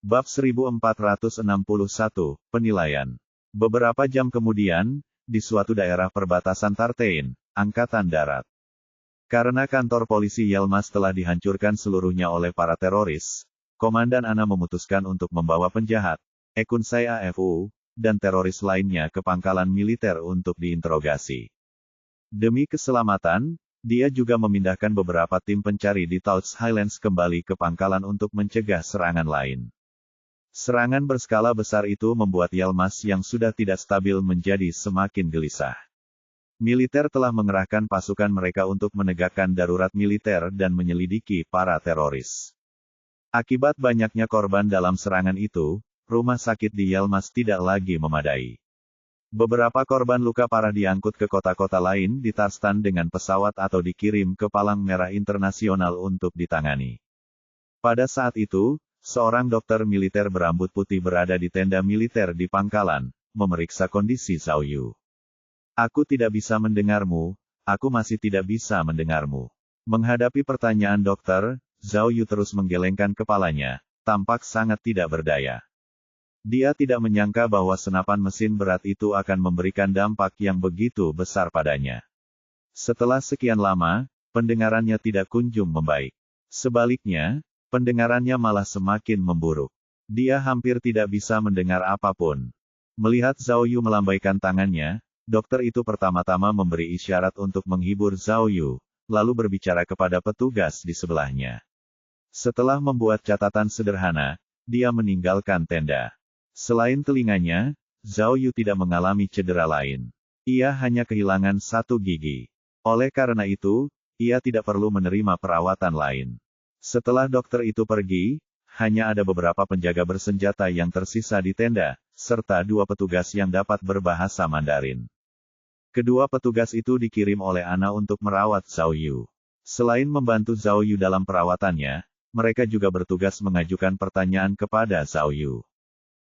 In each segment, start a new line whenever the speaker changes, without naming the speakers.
Bab 1461, Penilaian. Beberapa jam kemudian, di suatu daerah perbatasan Tartein, Angkatan Darat. Karena kantor polisi Yilmaz telah dihancurkan seluruhnya oleh para teroris, Komandan Ana memutuskan untuk membawa penjahat, Ekunsai AFU, dan teroris lainnya ke pangkalan militer untuk diinterogasi. Demi keselamatan, dia juga memindahkan beberapa tim pencari di Touts Highlands kembali ke pangkalan untuk mencegah serangan lain. Serangan berskala besar itu membuat Yilmaz yang sudah tidak stabil menjadi semakin gelisah. Militer telah mengerahkan pasukan mereka untuk menegakkan darurat militer dan menyelidiki para teroris. Akibat banyaknya korban dalam serangan itu, rumah sakit di Yilmaz tidak lagi memadai. Beberapa korban luka parah diangkut ke kota-kota lain di Tarstan dengan pesawat atau dikirim ke Palang Merah Internasional untuk ditangani. Pada saat itu, seorang dokter militer berambut putih berada di tenda militer di pangkalan, memeriksa kondisi Zhao Yu. Aku tidak bisa mendengarmu, aku masih tidak bisa mendengarmu. Menghadapi pertanyaan dokter, Zhao Yu terus menggelengkan kepalanya, tampak sangat tidak berdaya. Dia tidak menyangka bahwa senapan mesin berat itu akan memberikan dampak yang begitu besar padanya. Setelah sekian lama, pendengarannya tidak kunjung membaik. Sebaliknya, pendengarannya malah semakin memburuk. Dia hampir tidak bisa mendengar apapun. Melihat Zhao Yu melambaikan tangannya, dokter itu pertama-tama memberi isyarat untuk menghibur Zhao Yu, lalu berbicara kepada petugas di sebelahnya. Setelah membuat catatan sederhana, dia meninggalkan tenda. Selain telinganya, Zhao Yu tidak mengalami cedera lain. Ia hanya kehilangan satu gigi. Oleh karena itu, ia tidak perlu menerima perawatan lain. Setelah dokter itu pergi, hanya ada beberapa penjaga bersenjata yang tersisa di tenda, serta dua petugas yang dapat berbahasa Mandarin. Kedua petugas itu dikirim oleh Ana untuk merawat Zhao Yu. Selain membantu Zhao Yu dalam perawatannya, mereka juga bertugas mengajukan pertanyaan kepada Zhao Yu.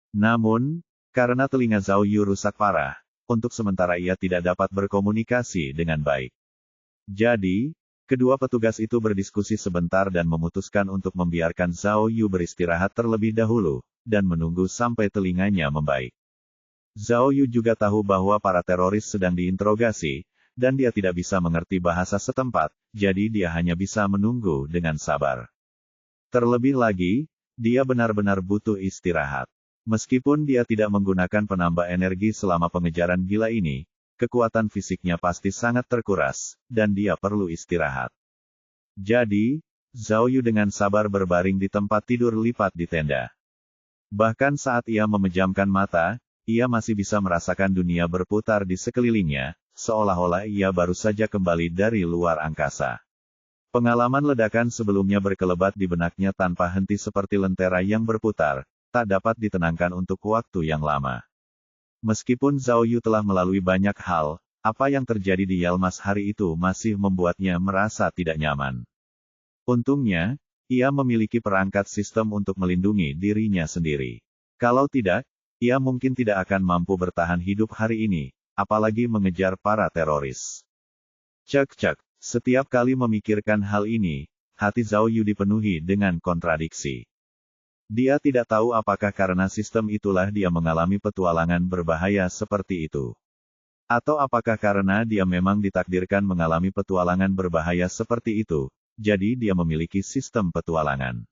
Namun, karena telinga Zhao Yu rusak parah, untuk sementara ia tidak dapat berkomunikasi dengan baik. Jadi, kedua petugas itu berdiskusi sebentar dan memutuskan untuk membiarkan Zhao Yu beristirahat terlebih dahulu, dan menunggu sampai telinganya membaik. Zhao Yu juga tahu bahwa para teroris sedang diinterogasi, dan dia tidak bisa mengerti bahasa setempat, jadi dia hanya bisa menunggu dengan sabar. Terlebih lagi, dia benar-benar butuh istirahat. Meskipun dia tidak menggunakan penambah energi selama pengejaran gila ini, kekuatan fisiknya pasti sangat terkuras, dan dia perlu istirahat. Jadi, Zhao Yu dengan sabar berbaring di tempat tidur lipat di tenda. Bahkan saat ia memejamkan mata, ia masih bisa merasakan dunia berputar di sekelilingnya, seolah-olah ia baru saja kembali dari luar angkasa. Pengalaman ledakan sebelumnya berkelebat di benaknya tanpa henti seperti lentera yang berputar, tak dapat ditenangkan untuk waktu yang lama. Meskipun Zhao Yu telah melalui banyak hal, apa yang terjadi di Yilmaz hari itu masih membuatnya merasa tidak nyaman. Untungnya, ia memiliki perangkat sistem untuk melindungi dirinya sendiri. Kalau tidak, ia mungkin tidak akan mampu bertahan hidup hari ini, apalagi mengejar para teroris. Cek-cek, setiap kali memikirkan hal ini, hati Zhao Yu dipenuhi dengan kontradiksi. Dia tidak tahu apakah karena sistem itulah dia mengalami petualangan berbahaya seperti itu. Atau apakah karena dia memang ditakdirkan mengalami petualangan berbahaya seperti itu, jadi dia memiliki sistem petualangan.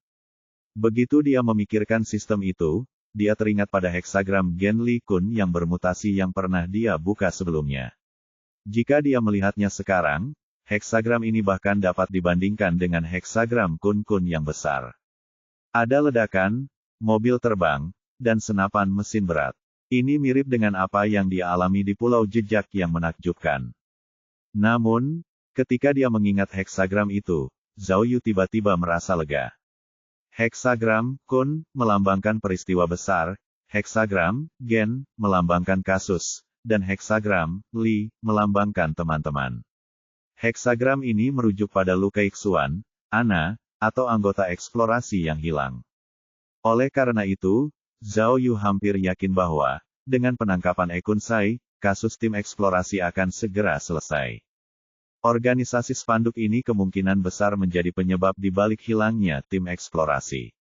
Begitu dia memikirkan sistem itu, dia teringat pada heksagram Gen Li Kun yang bermutasi yang pernah dia buka sebelumnya. Jika dia melihatnya sekarang, heksagram ini bahkan dapat dibandingkan dengan heksagram Kun-Kun yang besar. Ada ledakan, mobil terbang, dan senapan mesin berat. Ini mirip dengan apa yang dia alami di Pulau Jejak yang menakjubkan. Namun, ketika dia mengingat heksagram itu, Zhao Yu tiba-tiba merasa lega. Heksagram Kun melambangkan peristiwa besar, heksagram Gen melambangkan kasus, dan heksagram Li melambangkan teman-teman. Heksagram ini merujuk pada Lu Keixuan, Ana, atau anggota eksplorasi yang hilang. Oleh karena itu, Zhao Yu hampir yakin bahwa, dengan penangkapan Ekunsai, kasus tim eksplorasi akan segera selesai. Organisasi spanduk ini kemungkinan besar menjadi penyebab di balik hilangnya tim eksplorasi.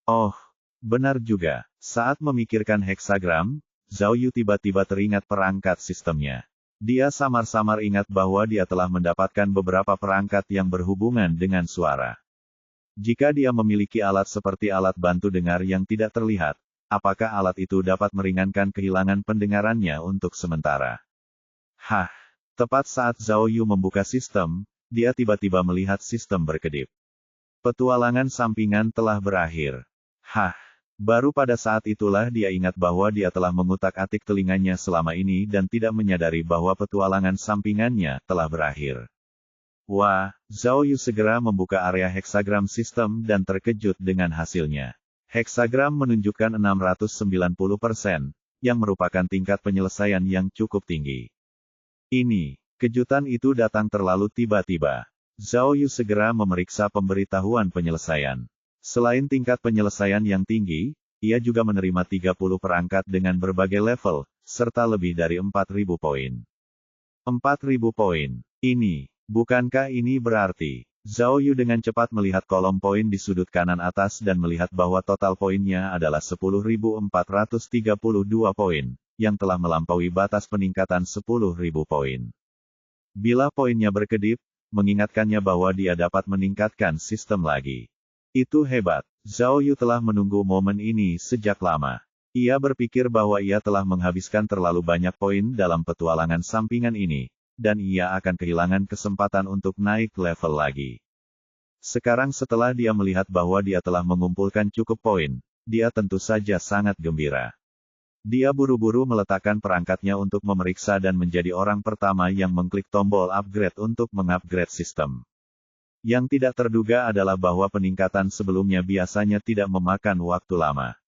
Oh, Benar juga. Saat memikirkan heksagram, Zhao Yu tiba-tiba teringat perangkat sistemnya. Dia samar-samar ingat bahwa dia telah mendapatkan beberapa perangkat yang berhubungan dengan suara. Jika dia memiliki alat seperti alat bantu dengar yang tidak terlihat, apakah alat itu dapat meringankan kehilangan pendengarannya untuk sementara? Hah! Tepat saat Zhao Yu membuka sistem, dia tiba-tiba melihat sistem berkedip. Petualangan sampingan telah berakhir. Hah! Baru pada saat itulah dia ingat bahwa dia telah mengutak-atik telinganya selama ini dan tidak menyadari bahwa petualangan sampingannya telah berakhir. Wah, Zhao Yu segera membuka area heksagram sistem dan terkejut dengan hasilnya. Heksagram menunjukkan 690%, yang merupakan tingkat penyelesaian yang cukup tinggi. Kejutan itu datang terlalu tiba-tiba. Zhao Yu segera memeriksa pemberitahuan penyelesaian. Selain tingkat penyelesaian yang tinggi, ia juga menerima 30 perangkat dengan berbagai level, serta lebih dari 4.000 poin. 4.000 poin. Bukankah ini berarti? Zhao Yu dengan cepat melihat kolom poin di sudut kanan atas dan melihat bahwa total poinnya adalah 10.432 poin, yang telah melampaui batas peningkatan 10.000 poin. Bila poinnya berkedip, mengingatkannya bahwa dia dapat meningkatkan sistem lagi. Itu hebat. Zhao Yu telah menunggu momen ini sejak lama. Ia berpikir bahwa ia telah menghabiskan terlalu banyak poin dalam petualangan sampingan ini, dan ia akan kehilangan kesempatan untuk naik level lagi. Sekarang setelah dia melihat bahwa dia telah mengumpulkan cukup poin, dia tentu saja sangat gembira. Dia buru-buru meletakkan perangkatnya untuk memeriksa dan menjadi orang pertama yang mengklik tombol upgrade untuk mengupgrade sistem. Yang tidak terduga adalah bahwa peningkatan sebelumnya biasanya tidak memakan waktu lama.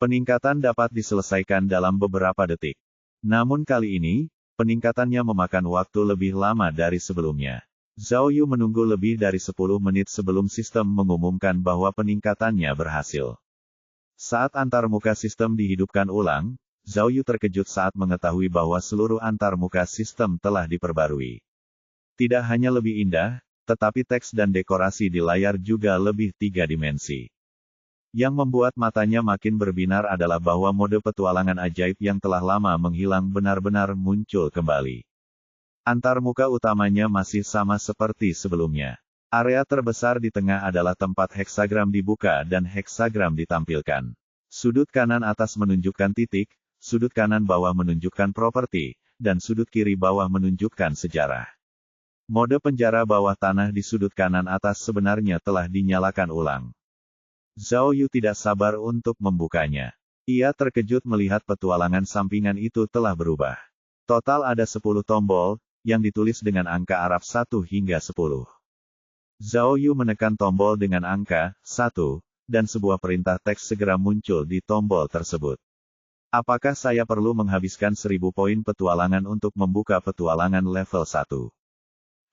Peningkatan dapat diselesaikan dalam beberapa detik. Namun kali ini, peningkatannya memakan waktu lebih lama dari sebelumnya. Zhao Yu menunggu lebih dari 10 menit sebelum sistem mengumumkan bahwa peningkatannya berhasil. Saat antarmuka sistem dihidupkan ulang, Zhao Yu terkejut saat mengetahui bahwa seluruh antarmuka sistem telah diperbarui. Tidak hanya lebih indah, tetapi teks dan dekorasi di layar juga lebih 3 dimensi. Yang membuat matanya makin berbinar adalah bahwa mode petualangan ajaib yang telah lama menghilang benar-benar muncul kembali. Antarmuka utamanya masih sama seperti sebelumnya. Area terbesar di tengah adalah tempat heksagram dibuka dan heksagram ditampilkan. Sudut kanan atas menunjukkan titik, sudut kanan bawah menunjukkan properti, dan sudut kiri bawah menunjukkan sejarah. Mode penjara bawah tanah di sudut kanan atas sebenarnya telah dinyalakan ulang. Zhao Yu tidak sabar untuk membukanya. Ia terkejut melihat petualangan sampingan itu telah berubah. Total ada 10 tombol, yang ditulis dengan angka Arab 1 hingga 10. Zhao Yu menekan tombol dengan angka 1, dan sebuah perintah teks segera muncul di tombol tersebut. Apakah saya perlu menghabiskan 1000 poin petualangan untuk membuka petualangan level 1?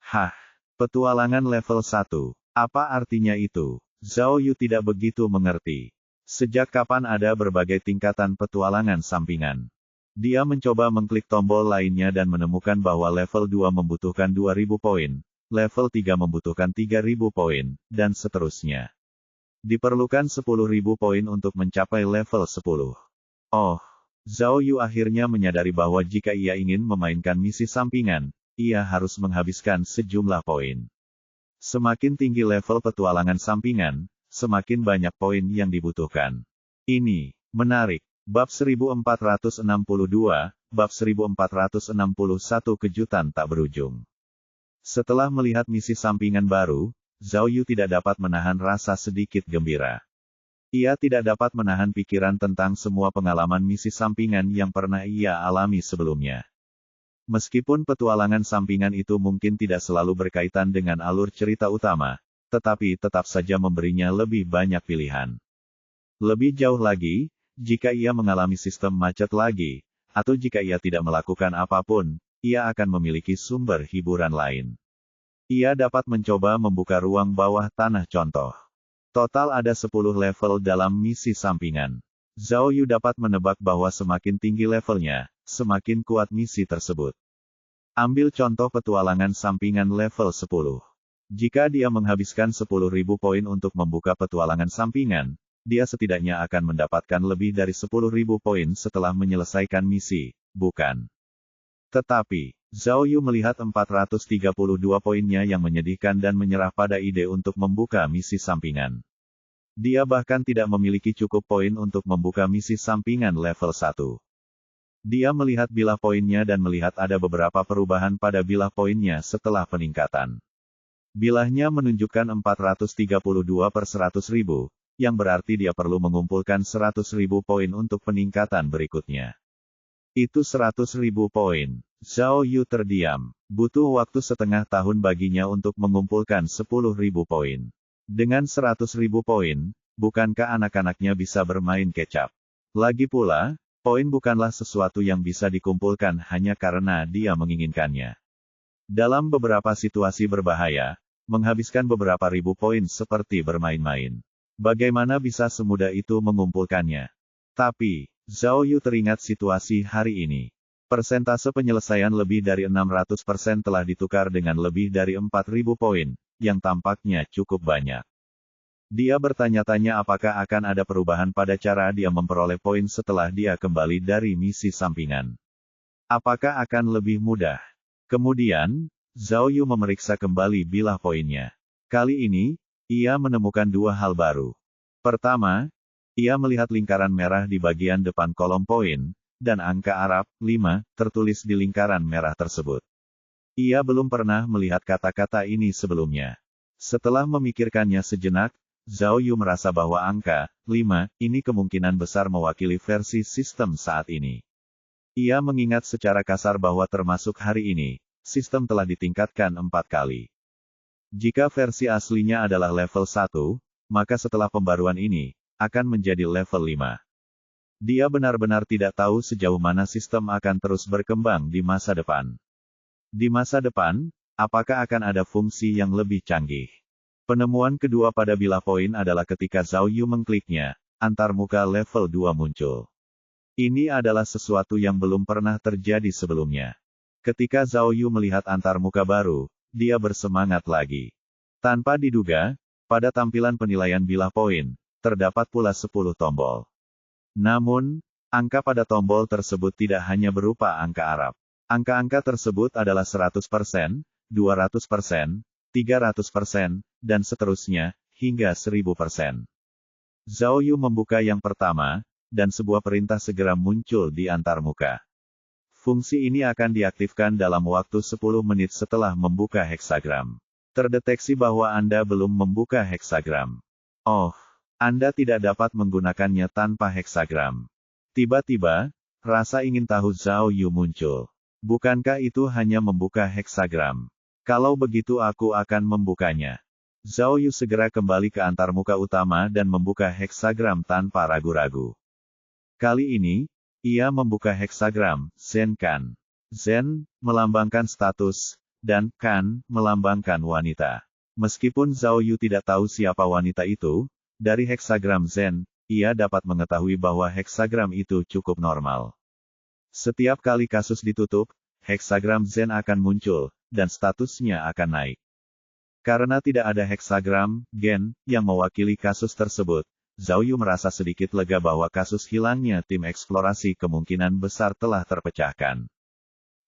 Hah, petualangan level 1. Apa artinya itu? Zhao Yu tidak begitu mengerti. Sejak kapan ada berbagai tingkatan petualangan sampingan? Dia mencoba mengklik tombol lainnya dan menemukan bahwa level 2 membutuhkan 2000 poin, level 3 membutuhkan 3000 poin, dan seterusnya. Diperlukan 10.000 poin untuk mencapai level 10. Oh, Zhao Yu akhirnya menyadari bahwa jika ia ingin memainkan misi sampingan, ia harus menghabiskan sejumlah poin. Semakin tinggi level petualangan sampingan, semakin banyak poin yang dibutuhkan. Ini menarik. Bab 1462, Bab 1461 kejutan tak berujung. Setelah melihat misi sampingan baru, Zhao Yu tidak dapat menahan rasa sedikit gembira. Ia tidak dapat menahan pikiran tentang semua pengalaman misi sampingan yang pernah ia alami sebelumnya. Meskipun petualangan sampingan itu mungkin tidak selalu berkaitan dengan alur cerita utama, tetapi tetap saja memberinya lebih banyak pilihan. Lebih jauh lagi, jika ia mengalami sistem macet lagi, atau jika ia tidak melakukan apapun, ia akan memiliki sumber hiburan lain. Ia dapat mencoba membuka ruang bawah tanah contoh. Total ada 10 level dalam misi sampingan. Zhao Yu dapat menebak bahwa semakin tinggi levelnya, semakin kuat misi tersebut. Ambil contoh petualangan sampingan level 10. Jika dia menghabiskan 10.000 poin untuk membuka petualangan sampingan, dia setidaknya akan mendapatkan lebih dari 10.000 poin setelah menyelesaikan misi, bukan? Tetapi, Zhao Yu melihat 432 poinnya yang menyedihkan dan menyerah pada ide untuk membuka misi sampingan. Dia bahkan tidak memiliki cukup poin untuk membuka misi sampingan level 1. Dia melihat bilah poinnya dan melihat ada beberapa perubahan pada bilah poinnya setelah peningkatan. Bilahnya menunjukkan 432 per 100.000, yang berarti dia perlu mengumpulkan 100.000 poin untuk peningkatan berikutnya. Itu 100.000 poin. Zhao Yu terdiam. Butuh waktu setengah tahun baginya untuk mengumpulkan 10.000 poin. Dengan 100.000 poin, bukankah anak-anaknya bisa bermain kecap? Lagi pula, poin bukanlah sesuatu yang bisa dikumpulkan hanya karena dia menginginkannya. Dalam beberapa situasi berbahaya, menghabiskan beberapa ribu poin seperti bermain-main. Bagaimana bisa semudah itu mengumpulkannya? Tapi, Zhao Yu teringat situasi hari ini. Persentase penyelesaian lebih dari 600% telah ditukar dengan lebih dari 4.000 poin, yang tampaknya cukup banyak. Dia bertanya-tanya apakah akan ada perubahan pada cara dia memperoleh poin setelah dia kembali dari misi sampingan. Apakah akan lebih mudah? Kemudian, Zhao Yu memeriksa kembali bilah poinnya. Kali ini, ia menemukan dua hal baru. Pertama, ia melihat lingkaran merah di bagian depan kolom poin, dan angka Arab, 5, tertulis di lingkaran merah tersebut. Ia belum pernah melihat kata-kata ini sebelumnya. Setelah memikirkannya sejenak, Zhao Yu merasa bahwa angka 5 ini kemungkinan besar mewakili versi sistem saat ini. Ia mengingat secara kasar bahwa termasuk hari ini, sistem telah ditingkatkan 4 kali. Jika versi aslinya adalah level 1, maka setelah pembaruan ini, akan menjadi level 5. Dia benar-benar tidak tahu sejauh mana sistem akan terus berkembang di masa depan. Di masa depan, apakah akan ada fungsi yang lebih canggih? Penemuan kedua pada bilah poin adalah ketika Zhao Yu mengkliknya, antarmuka level 2 muncul. Ini adalah sesuatu yang belum pernah terjadi sebelumnya. Ketika Zhao Yu melihat antarmuka baru, dia bersemangat lagi. Tanpa diduga, pada tampilan penilaian bilah poin, terdapat pula 10 tombol. Namun, angka pada tombol tersebut tidak hanya berupa angka Arab. Angka-angka tersebut adalah 100%, 200%, 300%, dan seterusnya, hingga 1000%. Zhao Yu membuka yang pertama, dan sebuah perintah segera muncul di antarmuka. Fungsi ini akan diaktifkan dalam waktu 10 menit setelah membuka heksagram. Terdeteksi bahwa Anda belum membuka heksagram. Oh, Anda tidak dapat menggunakannya tanpa heksagram. Tiba-tiba, rasa ingin tahu Zhao Yu muncul. Bukankah itu hanya membuka heksagram? Kalau begitu aku akan membukanya. Zhao Yu segera kembali ke antarmuka utama dan membuka heksagram tanpa ragu-ragu. Kali ini, ia membuka heksagram, Zen Kan. Zen, melambangkan status, dan Kan, melambangkan wanita. Meskipun Zhao Yu tidak tahu siapa wanita itu, dari heksagram Zen, ia dapat mengetahui bahwa heksagram itu cukup normal. Setiap kali kasus ditutup, heksagram Zen akan muncul, dan statusnya akan naik. Karena tidak ada heksagram, Gen, yang mewakili kasus tersebut, Zhao Yu merasa sedikit lega bahwa kasus hilangnya tim eksplorasi kemungkinan besar telah terpecahkan.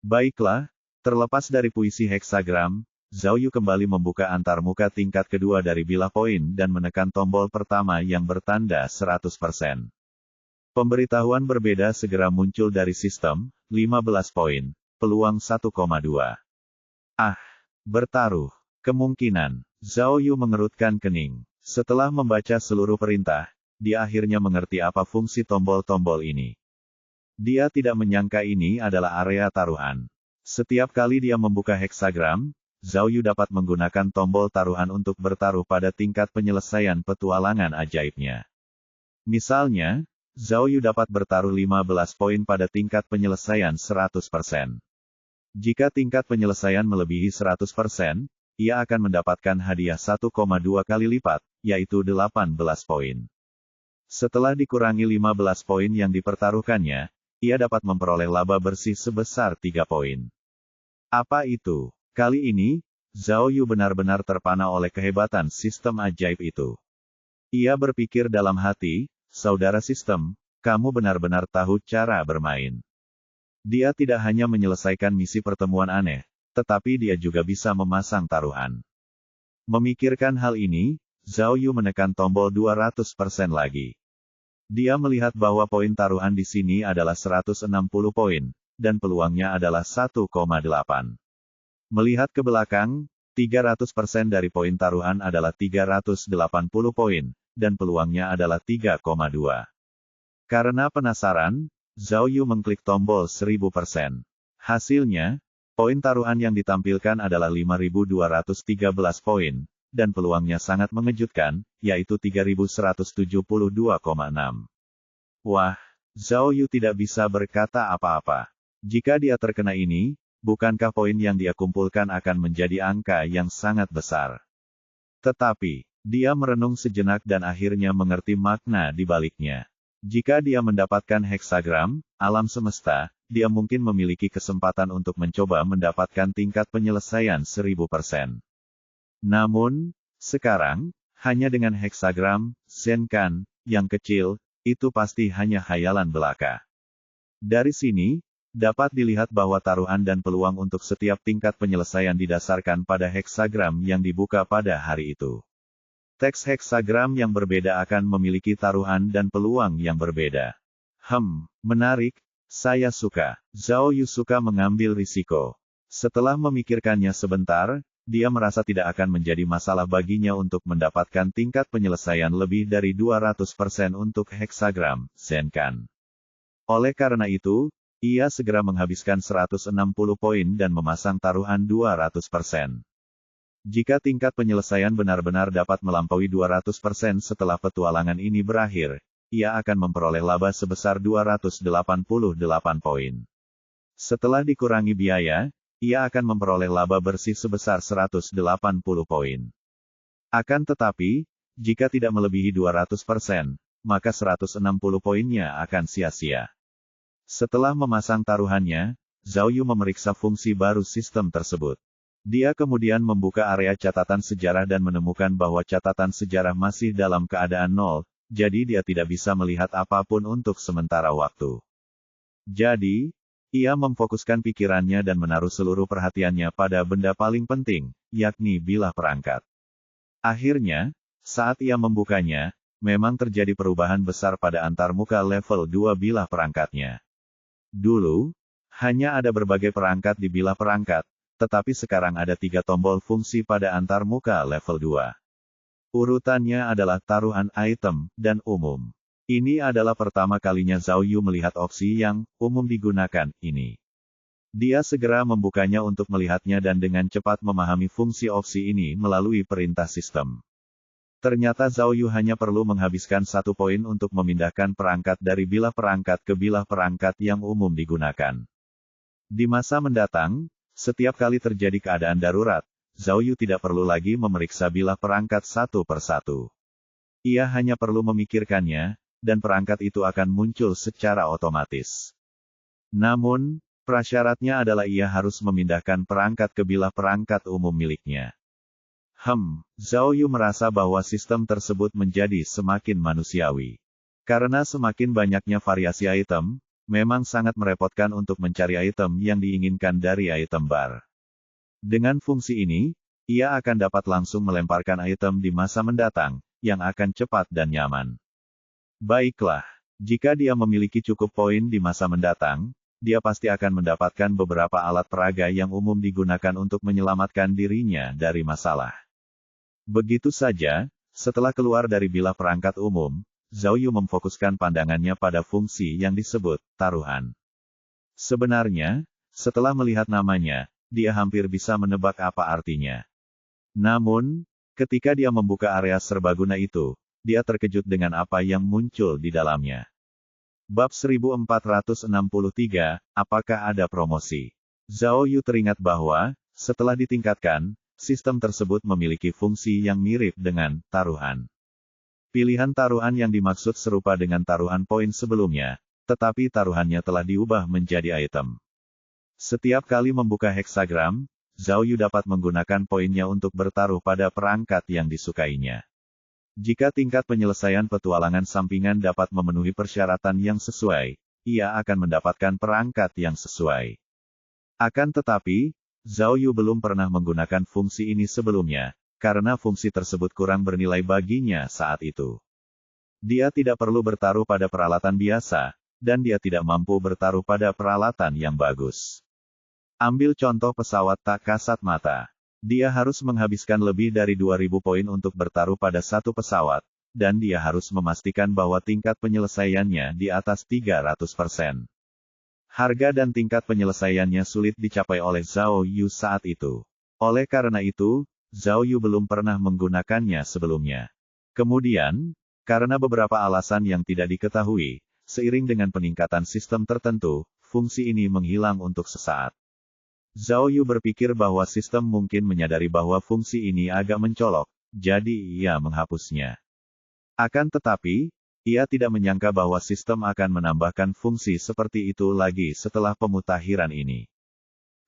Baiklah, terlepas dari puisi heksagram, Zhao Yu kembali membuka antarmuka tingkat kedua dari bilah poin dan menekan tombol pertama yang bertanda 100%. Pemberitahuan berbeda segera muncul dari sistem, 15 poin, peluang 1,2. Bertaruh. Kemungkinan. Zhao Yu mengerutkan kening. Setelah membaca seluruh perintah, dia akhirnya mengerti apa fungsi tombol-tombol ini. Dia tidak menyangka ini adalah area taruhan. Setiap kali dia membuka heksagram, Zhao Yu dapat menggunakan tombol taruhan untuk bertaruh pada tingkat penyelesaian petualangan ajaibnya. Misalnya, Zhao Yu dapat bertaruh 15 poin pada tingkat penyelesaian 100%. Jika tingkat penyelesaian melebihi 100%, ia akan mendapatkan hadiah 1,2 kali lipat, yaitu 18 poin. Setelah dikurangi 15 poin yang dipertaruhkannya, ia dapat memperoleh laba bersih sebesar 3 poin. Apa itu? Kali ini, Zhao Yu benar-benar terpana oleh kehebatan sistem ajaib itu. Ia berpikir dalam hati, saudara sistem, kamu benar-benar tahu cara bermain. Dia tidak hanya menyelesaikan misi pertemuan aneh, tetapi dia juga bisa memasang taruhan. Memikirkan hal ini, Zhao Yu menekan tombol 200% lagi. Dia melihat bahwa poin taruhan di sini adalah 160 poin, dan peluangnya adalah 1,8. Melihat ke belakang, 300% dari poin taruhan adalah 380 poin, dan peluangnya adalah 3,2. Karena penasaran, Zhao Yu mengklik tombol 1000%. Hasilnya, poin taruhan yang ditampilkan adalah 5.213 poin, dan peluangnya sangat mengejutkan, yaitu 3.172,6. Wah, Zhao Yu tidak bisa berkata apa-apa. Jika dia terkena ini, bukankah poin yang dia kumpulkan akan menjadi angka yang sangat besar? Tetapi, dia merenung sejenak dan akhirnya mengerti makna di baliknya. Jika dia mendapatkan heksagram, alam semesta, dia mungkin memiliki kesempatan untuk mencoba mendapatkan tingkat penyelesaian 1000%. Namun, sekarang, hanya dengan heksagram, Zenkan, yang kecil, itu pasti hanya khayalan belaka. Dari sini, dapat dilihat bahwa taruhan dan peluang untuk setiap tingkat penyelesaian didasarkan pada heksagram yang dibuka pada hari itu. Teks heksagram yang berbeda akan memiliki taruhan dan peluang yang berbeda. Menarik, saya suka. Zhao Yu suka mengambil risiko. Setelah memikirkannya sebentar, dia merasa tidak akan menjadi masalah baginya untuk mendapatkan tingkat penyelesaian lebih dari 200% untuk heksagram, Zenkan. Oleh karena itu, ia segera menghabiskan 160 poin dan memasang taruhan 200%. Jika tingkat penyelesaian benar-benar dapat melampaui 200% setelah petualangan ini berakhir, ia akan memperoleh laba sebesar 288 poin. Setelah dikurangi biaya, ia akan memperoleh laba bersih sebesar 180 poin. Akan tetapi, jika tidak melebihi 200%, maka 160 poinnya akan sia-sia. Setelah memasang taruhannya, Zhao Yu memeriksa fungsi baru sistem tersebut. Dia kemudian membuka area catatan sejarah dan menemukan bahwa catatan sejarah masih dalam keadaan nol, jadi dia tidak bisa melihat apapun untuk sementara waktu. Jadi, ia memfokuskan pikirannya dan menaruh seluruh perhatiannya pada benda paling penting, yakni bilah perangkat. Akhirnya, saat ia membukanya, memang terjadi perubahan besar pada antarmuka level 2 bilah perangkatnya. Dulu, hanya ada berbagai perangkat di bilah perangkat, tetapi sekarang ada 3 tombol fungsi pada antarmuka level 2. Urutannya adalah taruhan item, dan umum. Ini adalah pertama kalinya Zhao Yu melihat opsi yang umum digunakan ini. Dia segera membukanya untuk melihatnya dan dengan cepat memahami fungsi opsi ini melalui perintah sistem. Ternyata Zhao Yu hanya perlu menghabiskan 1 poin untuk memindahkan perangkat dari bilah perangkat ke bilah perangkat yang umum digunakan. Di masa mendatang, setiap kali terjadi keadaan darurat, Zhao Yu tidak perlu lagi memeriksa bilah perangkat satu persatu. Ia hanya perlu memikirkannya, dan perangkat itu akan muncul secara otomatis. Namun, prasyaratnya adalah ia harus memindahkan perangkat ke bilah perangkat umum miliknya. Zhao Yu merasa bahwa sistem tersebut menjadi semakin manusiawi. Karena semakin banyaknya variasi item, memang sangat merepotkan untuk mencari item yang diinginkan dari item bar. Dengan fungsi ini, ia akan dapat langsung melemparkan item di masa mendatang, yang akan cepat dan nyaman. Baiklah, jika dia memiliki cukup poin di masa mendatang, dia pasti akan mendapatkan beberapa alat peraga yang umum digunakan untuk menyelamatkan dirinya dari masalah. Begitu saja, setelah keluar dari bilah perangkat umum, Zhao Yu memfokuskan pandangannya pada fungsi yang disebut taruhan. Sebenarnya, setelah melihat namanya, dia hampir bisa menebak apa artinya. Namun, ketika dia membuka area serbaguna itu, dia terkejut dengan apa yang muncul di dalamnya. Bab 1463, apakah ada promosi? Zhao Yu teringat bahwa, setelah ditingkatkan, sistem tersebut memiliki fungsi yang mirip dengan taruhan. Pilihan taruhan yang dimaksud serupa dengan taruhan poin sebelumnya, tetapi taruhannya telah diubah menjadi item. Setiap kali membuka heksagram, Zhao Yu dapat menggunakan poinnya untuk bertaruh pada perangkat yang disukainya. Jika tingkat penyelesaian petualangan sampingan dapat memenuhi persyaratan yang sesuai, ia akan mendapatkan perangkat yang sesuai. Akan tetapi, Zhao Yu belum pernah menggunakan fungsi ini sebelumnya, karena fungsi tersebut kurang bernilai baginya saat itu. Dia tidak perlu bertaruh pada peralatan biasa, dan dia tidak mampu bertaruh pada peralatan yang bagus. Ambil contoh pesawat tak kasat mata. Dia harus menghabiskan lebih dari 2000 poin untuk bertaruh pada satu pesawat, dan dia harus memastikan bahwa tingkat penyelesaiannya di atas 300%. Harga dan tingkat penyelesaiannya sulit dicapai oleh Zhao Yu saat itu. Oleh karena itu, Zhao Yu belum pernah menggunakannya sebelumnya. Kemudian, karena beberapa alasan yang tidak diketahui, seiring dengan peningkatan sistem tertentu, fungsi ini menghilang untuk sesaat. Zhao Yu berpikir bahwa sistem mungkin menyadari bahwa fungsi ini agak mencolok, jadi ia menghapusnya. Akan tetapi, ia tidak menyangka bahwa sistem akan menambahkan fungsi seperti itu lagi setelah pemutahiran ini.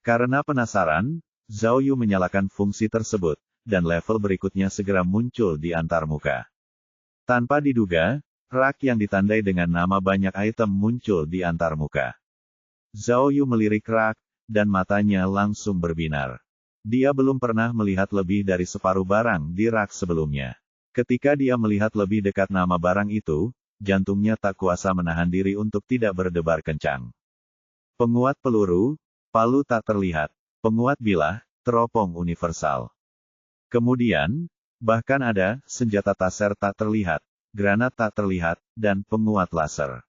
Karena penasaran, Zhao Yu menyalakan fungsi tersebut, dan level berikutnya segera muncul di antarmuka. Tanpa diduga, rak yang ditandai dengan nama banyak item muncul di antarmuka. Zhao Yu melirik rak, dan matanya langsung berbinar. Dia belum pernah melihat lebih dari separuh barang di rak sebelumnya. Ketika dia melihat lebih dekat nama barang itu, jantungnya tak kuasa menahan diri untuk tidak berdebar kencang. Penguat peluru, palu tak terlihat. Penguat bilah, teropong universal. Kemudian, bahkan ada senjata taser tak terlihat, granat tak terlihat, dan penguat laser.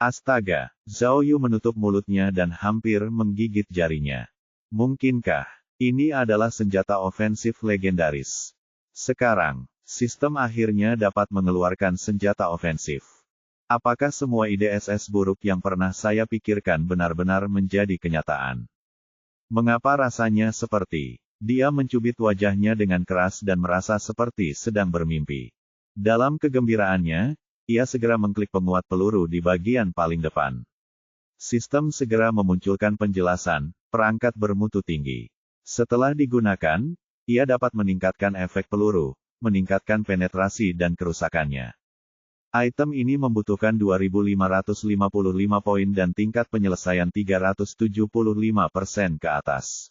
Astaga, Zhao Yu menutup mulutnya dan hampir menggigit jarinya. Mungkinkah ini adalah senjata ofensif legendaris? Sekarang, sistem akhirnya dapat mengeluarkan senjata ofensif. Apakah semua ide SS buruk yang pernah saya pikirkan benar-benar menjadi kenyataan? Mengapa rasanya seperti... Dia mencubit wajahnya dengan keras dan merasa seperti sedang bermimpi. Dalam kegembiraannya, ia segera mengklik penguat peluru di bagian paling depan. Sistem segera memunculkan penjelasan, perangkat bermutu tinggi. Setelah digunakan, ia dapat meningkatkan efek peluru, meningkatkan penetrasi dan kerusakannya. Item ini membutuhkan 2555 poin dan tingkat penyelesaian 375% ke atas.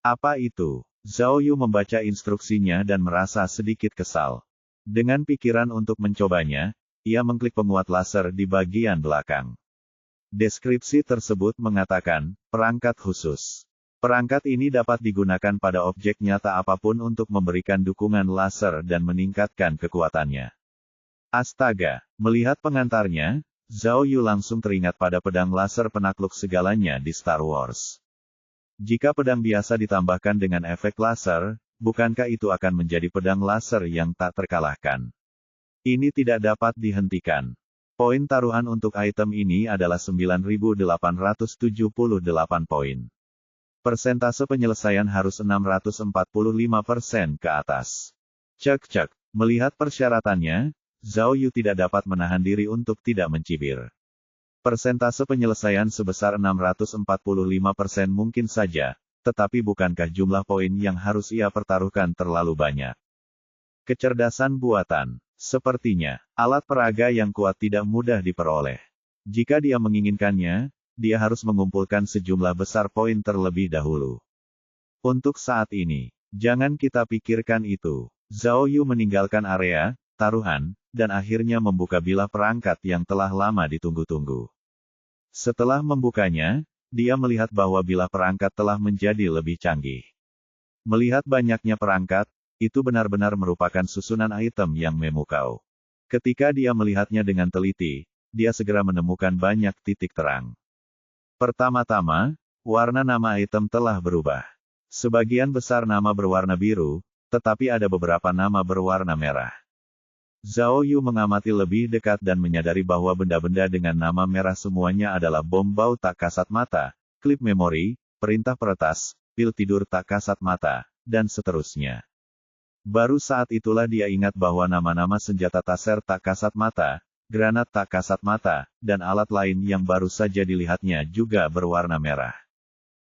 Apa itu? Zhao Yu membaca instruksinya dan merasa sedikit kesal. Dengan pikiran untuk mencobanya, ia mengklik penguat laser di bagian belakang. Deskripsi tersebut mengatakan, perangkat khusus. Perangkat ini dapat digunakan pada objek nyata apapun untuk memberikan dukungan laser dan meningkatkan kekuatannya. Astaga, melihat pengantarnya, Zhao Yu langsung teringat pada pedang laser penakluk segalanya di Star Wars. Jika pedang biasa ditambahkan dengan efek laser, bukankah itu akan menjadi pedang laser yang tak terkalahkan? Ini tidak dapat dihentikan. Poin taruhan untuk item ini adalah 9.878 poin. Persentase penyelesaian harus 645% ke atas. Cek. Melihat persyaratannya, Zhao Yu tidak dapat menahan diri untuk tidak mencibir. Persentase penyelesaian sebesar 645% mungkin saja, tetapi bukankah jumlah poin yang harus ia pertaruhkan terlalu banyak? Kecerdasan buatan. Sepertinya, alat peraga yang kuat tidak mudah diperoleh. Jika dia menginginkannya, dia harus mengumpulkan sejumlah besar poin terlebih dahulu. Untuk saat ini, jangan kita pikirkan itu. Zhao Yu meninggalkan area taruhan, dan akhirnya membuka bilah perangkat yang telah lama ditunggu-tunggu. Setelah membukanya, dia melihat bahwa bilah perangkat telah menjadi lebih canggih. Melihat banyaknya perangkat, itu benar-benar merupakan susunan item yang memukau. Ketika dia melihatnya dengan teliti, dia segera menemukan banyak titik terang. Pertama-tama, warna nama item telah berubah. Sebagian besar nama berwarna biru, tetapi ada beberapa nama berwarna merah. Zhao Yu mengamati lebih dekat dan menyadari bahwa benda-benda dengan nama merah semuanya adalah bom bau tak kasat mata, klip memori, perintah peretas, pil tidur tak kasat mata, dan seterusnya. Baru saat itulah dia ingat bahwa nama-nama senjata taser tak kasat mata, granat tak kasat mata, dan alat lain yang baru saja dilihatnya juga berwarna merah.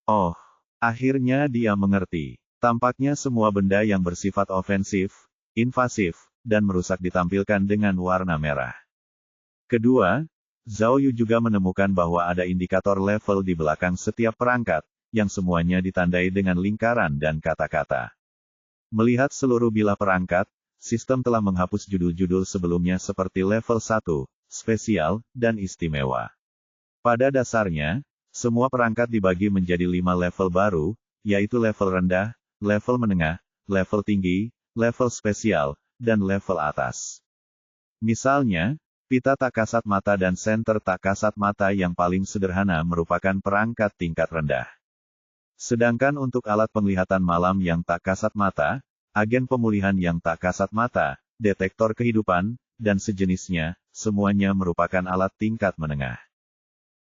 Oh, akhirnya dia mengerti. Tampaknya semua benda yang bersifat ofensif, invasif, dan merusak ditampilkan dengan warna merah. Kedua, Zhao Yu juga menemukan bahwa ada indikator level di belakang setiap perangkat, yang semuanya ditandai dengan lingkaran dan kata-kata. Melihat seluruh bilah perangkat, sistem telah menghapus judul-judul sebelumnya seperti level 1, spesial, dan istimewa. Pada dasarnya, semua perangkat dibagi menjadi 5 level baru, yaitu level rendah, level menengah, level tinggi, level spesial, dan level atas. Misalnya, pita tak kasat mata dan senter tak kasat mata yang paling sederhana merupakan perangkat tingkat rendah. Sedangkan untuk alat penglihatan malam yang tak kasat mata, agen pemulihan yang tak kasat mata, detektor kehidupan, dan sejenisnya, semuanya merupakan alat tingkat menengah.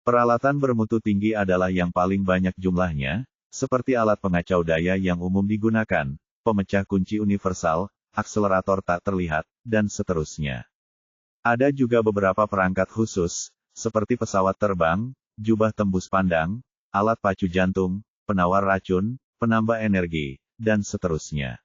Peralatan bermutu tinggi adalah yang paling banyak jumlahnya, seperti alat pengacau daya yang umum digunakan, pemecah kunci universal, akselerator tak terlihat, dan seterusnya. Ada juga beberapa perangkat khusus, seperti pesawat terbang, jubah tembus pandang, alat pacu jantung, penawar racun, penambah energi, dan seterusnya.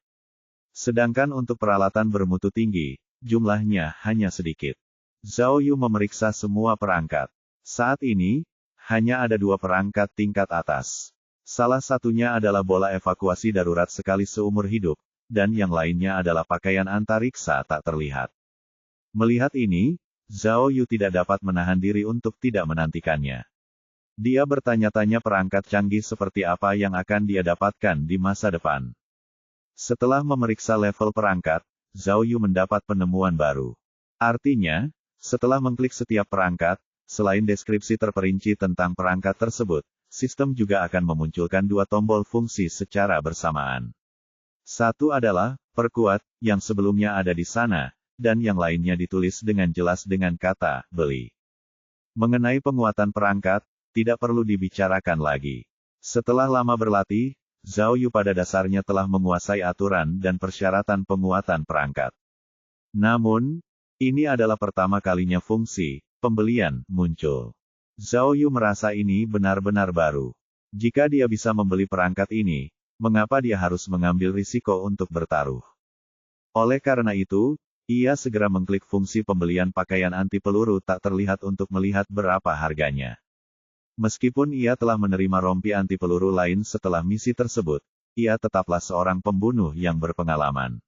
Sedangkan untuk peralatan bermutu tinggi, jumlahnya hanya sedikit. Zhao Yu memeriksa semua perangkat. Saat ini, hanya ada 2 perangkat tingkat atas. Salah satunya adalah bola evakuasi darurat sekali seumur hidup, dan yang lainnya adalah pakaian antariksa tak terlihat. Melihat ini, Zhao Yu tidak dapat menahan diri untuk tidak menantikannya. Dia bertanya-tanya perangkat canggih seperti apa yang akan dia dapatkan di masa depan. Setelah memeriksa level perangkat, Zhao Yu mendapat penemuan baru. Artinya, setelah mengklik setiap perangkat, selain deskripsi terperinci tentang perangkat tersebut, sistem juga akan memunculkan 2 tombol fungsi secara bersamaan. Satu adalah, perkuat, yang sebelumnya ada di sana, dan yang lainnya ditulis dengan jelas dengan kata, beli. Mengenai penguatan perangkat, tidak perlu dibicarakan lagi. Setelah lama berlatih, Zhao Yu pada dasarnya telah menguasai aturan dan persyaratan penguatan perangkat. Namun, ini adalah pertama kalinya fungsi pembelian muncul. Zhao Yu merasa ini benar-benar baru. Jika dia bisa membeli perangkat ini, mengapa dia harus mengambil risiko untuk bertaruh? Oleh karena itu, ia segera mengklik fungsi pembelian pakaian anti peluru tak terlihat untuk melihat berapa harganya. Meskipun ia telah menerima rompi anti peluru lain setelah misi tersebut, ia tetaplah seorang pembunuh yang berpengalaman.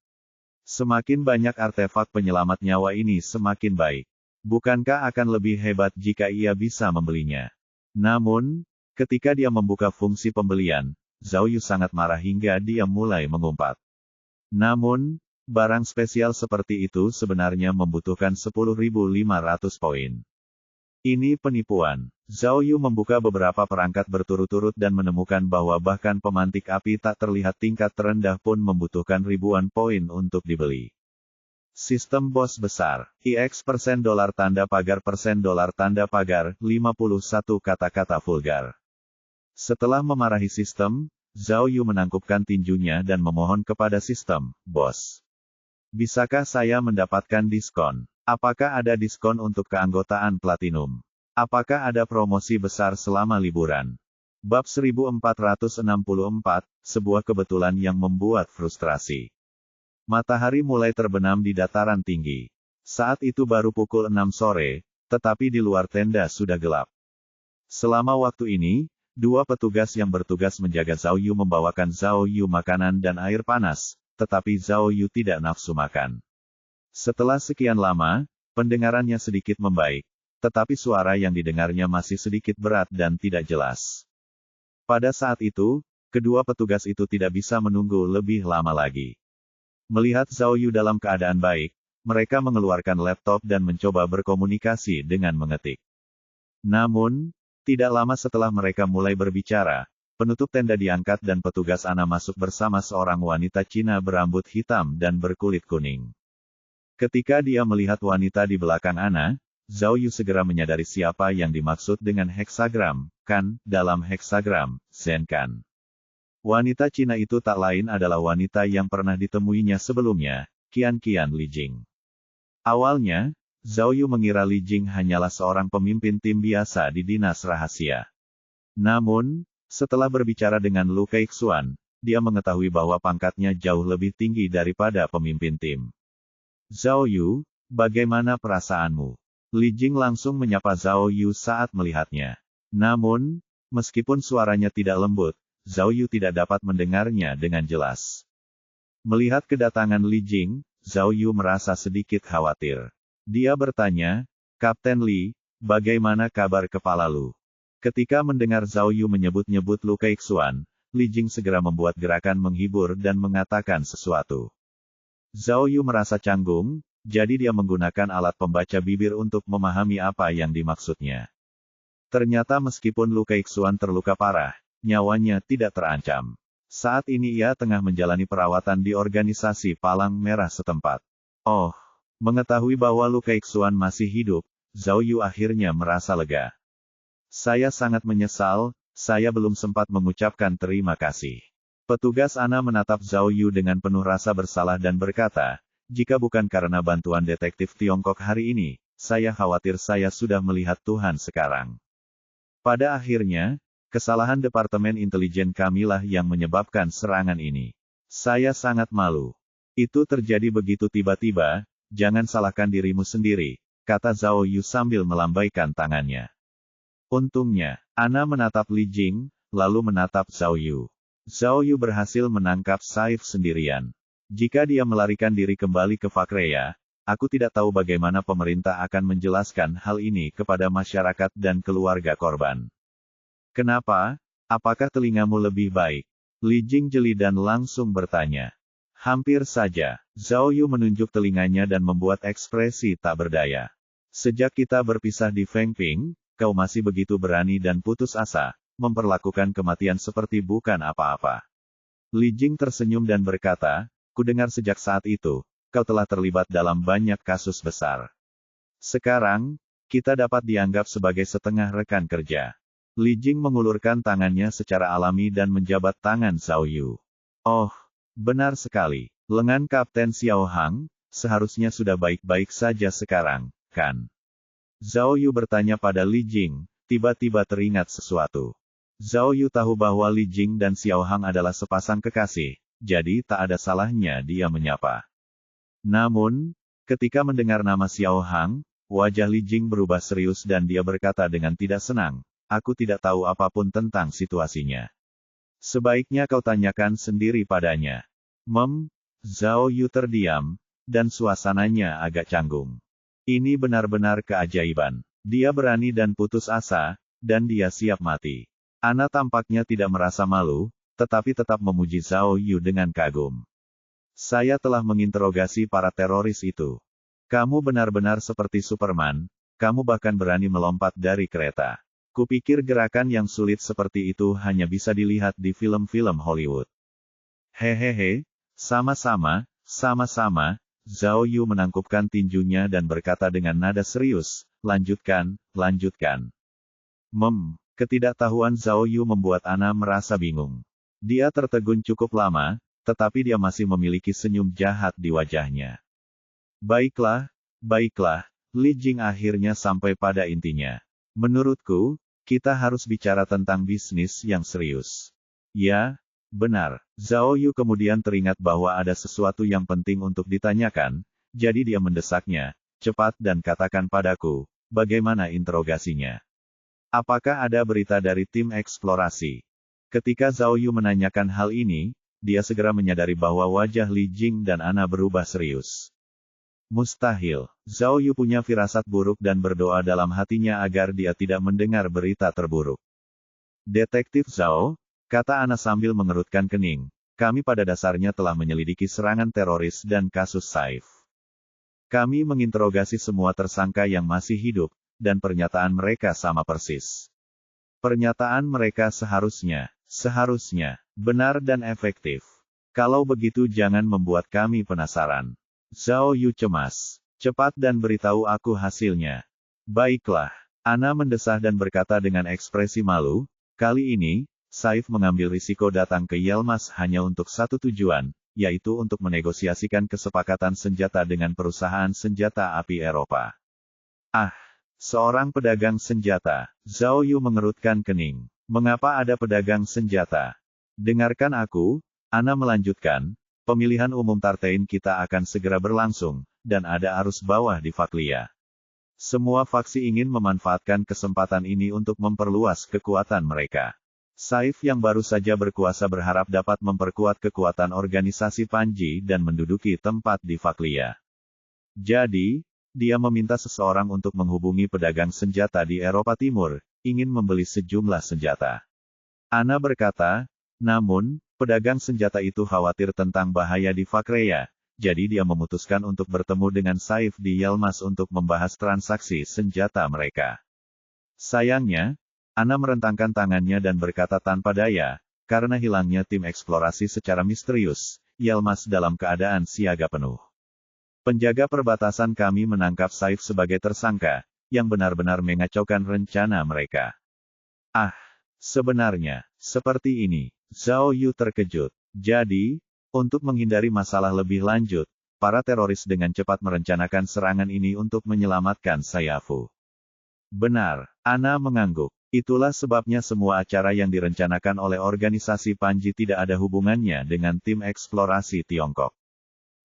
Semakin banyak artefak penyelamat nyawa ini semakin baik. Bukankah akan lebih hebat jika ia bisa membelinya? Namun, ketika dia membuka fungsi pembelian, Zhao Yu sangat marah hingga dia mulai mengumpat. Namun, barang spesial seperti itu sebenarnya membutuhkan 10.500 poin. Ini penipuan. Zhao Yu membuka beberapa perangkat berturut-turut dan menemukan bahwa bahkan pemantik api tak terlihat tingkat terendah pun membutuhkan ribuan poin untuk dibeli. Sistem bos besar. IX % dolar tanda pagar % dolar tanda pagar, 51 kata-kata vulgar. Setelah memarahi sistem, Zhao Yu menangkupkan tinjunya dan memohon kepada sistem, bos. Bisakah saya mendapatkan diskon? Apakah ada diskon untuk keanggotaan Platinum? Apakah ada promosi besar selama liburan? Bab 1464, sebuah kebetulan yang membuat frustrasi. Matahari mulai terbenam di dataran tinggi. Saat itu baru pukul 6 sore, tetapi di luar tenda sudah gelap. Selama waktu ini, 2 petugas yang bertugas menjaga Zhao Yu membawakan Zhao Yu makanan dan air panas, tetapi Zhao Yu tidak nafsu makan. Setelah sekian lama, pendengarannya sedikit membaik, tetapi suara yang didengarnya masih sedikit berat dan tidak jelas. Pada saat itu, kedua petugas itu tidak bisa menunggu lebih lama lagi. Melihat Zhao Yu dalam keadaan baik, mereka mengeluarkan laptop dan mencoba berkomunikasi dengan mengetik. Namun, tidak lama setelah mereka mulai berbicara, penutup tenda diangkat dan petugas Ana masuk bersama seorang wanita Cina berambut hitam dan berkulit kuning. Ketika dia melihat wanita di belakang Ana, Zhao Yu segera menyadari siapa yang dimaksud dengan heksagram, kan, dalam heksagram, Zen kan. Wanita Cina itu tak lain adalah wanita yang pernah ditemuinya sebelumnya, Qian Li Jing. Awalnya, Zhao Yu mengira Li Jing hanyalah seorang pemimpin tim biasa di dinas rahasia. Namun, setelah berbicara dengan Lu Keixuan, dia mengetahui bahwa pangkatnya jauh lebih tinggi daripada pemimpin tim. Zhao Yu, bagaimana perasaanmu? Li Jing langsung menyapa Zhao Yu saat melihatnya. Namun, meskipun suaranya tidak lembut, Zhao Yu tidak dapat mendengarnya dengan jelas. Melihat kedatangan Li Jing, Zhao Yu merasa sedikit khawatir. Dia bertanya, "Kapten Li, bagaimana kabar kepala lu?" Ketika mendengar Zhao Yu menyebut-nyebut Lu Keixuan, Li Jing segera membuat gerakan menghibur dan mengatakan sesuatu. Zhao Yu merasa canggung, jadi dia menggunakan alat pembaca bibir untuk memahami apa yang dimaksudnya. Ternyata meskipun Lu Keixuan terluka parah, nyawanya tidak terancam. Saat ini ia tengah menjalani perawatan di organisasi Palang Merah setempat. Oh, mengetahui bahwa Lu Keixuan masih hidup, Zhao Yu akhirnya merasa lega. Saya sangat menyesal, saya belum sempat mengucapkan terima kasih. Petugas Ana menatap Zhao Yu dengan penuh rasa bersalah dan berkata, jika bukan karena bantuan detektif Tiongkok hari ini, saya khawatir saya sudah melihat Tuhan sekarang. Pada akhirnya, kesalahan Departemen Intelijen kamilah yang menyebabkan serangan ini. Saya sangat malu. Itu terjadi begitu tiba-tiba, jangan salahkan dirimu sendiri, kata Zhao Yu sambil melambaikan tangannya. Untungnya, Ana menatap Li Jing, lalu menatap Zhao Yu. Zhao Yu berhasil menangkap Saif sendirian. Jika dia melarikan diri kembali ke Fakreya, aku tidak tahu bagaimana pemerintah akan menjelaskan hal ini kepada masyarakat dan keluarga korban. Kenapa? Apakah telingamu lebih baik? Li Jing jeli dan langsung bertanya. Hampir saja, Zhao Yu menunjuk telinganya dan membuat ekspresi tak berdaya. Sejak kita berpisah di Fengping, kau masih begitu berani dan putus asa, memperlakukan kematian seperti bukan apa-apa. Li Jing tersenyum dan berkata, kudengar sejak saat itu, kau telah terlibat dalam banyak kasus besar. Sekarang, kita dapat dianggap sebagai setengah rekan kerja. Li Jing mengulurkan tangannya secara alami dan menjabat tangan Zhao Yu. Oh, benar sekali. Lengan Kapten Xiao Hang, seharusnya sudah baik-baik saja sekarang, kan? Zhao Yu bertanya pada Li Jing, tiba-tiba teringat sesuatu. Zhao Yu tahu bahwa Li Jing dan Xiao Hang adalah sepasang kekasih, jadi tak ada salahnya dia menyapa. Namun, ketika mendengar nama Xiao Hang, wajah Li Jing berubah serius dan dia berkata dengan tidak senang, aku tidak tahu apapun tentang situasinya. Sebaiknya kau tanyakan sendiri padanya. Zhao Yu terdiam, dan suasananya agak canggung. Ini benar-benar keajaiban. Dia berani dan putus asa, dan dia siap mati. Ana tampaknya tidak merasa malu, tetapi tetap memuji Zhao Yu dengan kagum. Saya telah menginterogasi para teroris itu. Kamu benar-benar seperti Superman, kamu bahkan berani melompat dari kereta. Kupikir gerakan yang sulit seperti itu hanya bisa dilihat di film-film Hollywood. Hehehe, sama-sama, Zhao Yu menangkupkan tinjunya dan berkata dengan nada serius, lanjutkan. Ketidaktahuan Zhao Yu membuat Ana merasa bingung. Dia tertegun cukup lama, tetapi dia masih memiliki senyum jahat di wajahnya. Baiklah, Li Jing akhirnya sampai pada intinya. Menurutku, kita harus bicara tentang bisnis yang serius. Ya, benar. Zhao Yu kemudian teringat bahwa ada sesuatu yang penting untuk ditanyakan, jadi dia mendesaknya, cepat dan katakan padaku, bagaimana interogasinya? Apakah ada berita dari tim eksplorasi? Ketika Zhao Yu menanyakan hal ini, dia segera menyadari bahwa wajah Li Jing dan Ana berubah serius. Mustahil, Zhao Yu punya firasat buruk dan berdoa dalam hatinya agar dia tidak mendengar berita terburuk. Detektif Zhao, kata Ana sambil mengerutkan kening, kami pada dasarnya telah menyelidiki serangan teroris dan kasus Saif. Kami menginterogasi semua tersangka yang masih hidup, dan pernyataan mereka sama persis. Pernyataan mereka seharusnya benar dan efektif. Kalau begitu jangan membuat kami penasaran. Zhao Yu cemas. Cepat dan beritahu aku hasilnya. Baiklah. Ana mendesah dan berkata dengan ekspresi malu, kali ini, Saif mengambil risiko datang ke Yelmas hanya untuk satu tujuan, yaitu untuk menegosiasikan kesepakatan senjata dengan perusahaan senjata api Eropa. Seorang pedagang senjata. Zhao Yu mengerutkan kening. Mengapa ada pedagang senjata? Dengarkan aku, Ana melanjutkan, pemilihan umum Tartein kita akan segera berlangsung, dan ada arus bawah di Faklia. Semua faksi ingin memanfaatkan kesempatan ini untuk memperluas kekuatan mereka. Saif yang baru saja berkuasa berharap dapat memperkuat kekuatan organisasi Panji dan menduduki tempat di Faklia. Jadi, dia meminta seseorang untuk menghubungi pedagang senjata di Eropa Timur, ingin membeli sejumlah senjata. Ana berkata, namun, pedagang senjata itu khawatir tentang bahaya di Fakrea, jadi dia memutuskan untuk bertemu dengan Saif di Yelmas untuk membahas transaksi senjata mereka. Sayangnya, Ana merentangkan tangannya dan berkata tanpa daya, karena hilangnya tim eksplorasi secara misterius, Yelmas dalam keadaan siaga penuh. Penjaga perbatasan kami menangkap Saif sebagai tersangka, yang benar-benar mengacaukan rencana mereka. Ah, sebenarnya, seperti ini, Zhao Yu terkejut. Jadi, untuk menghindari masalah lebih lanjut, para teroris dengan cepat merencanakan serangan ini untuk menyelamatkan Sayafu. Benar, Ana mengangguk. Itulah sebabnya semua acara yang direncanakan oleh organisasi Panji tidak ada hubungannya dengan tim eksplorasi Tiongkok.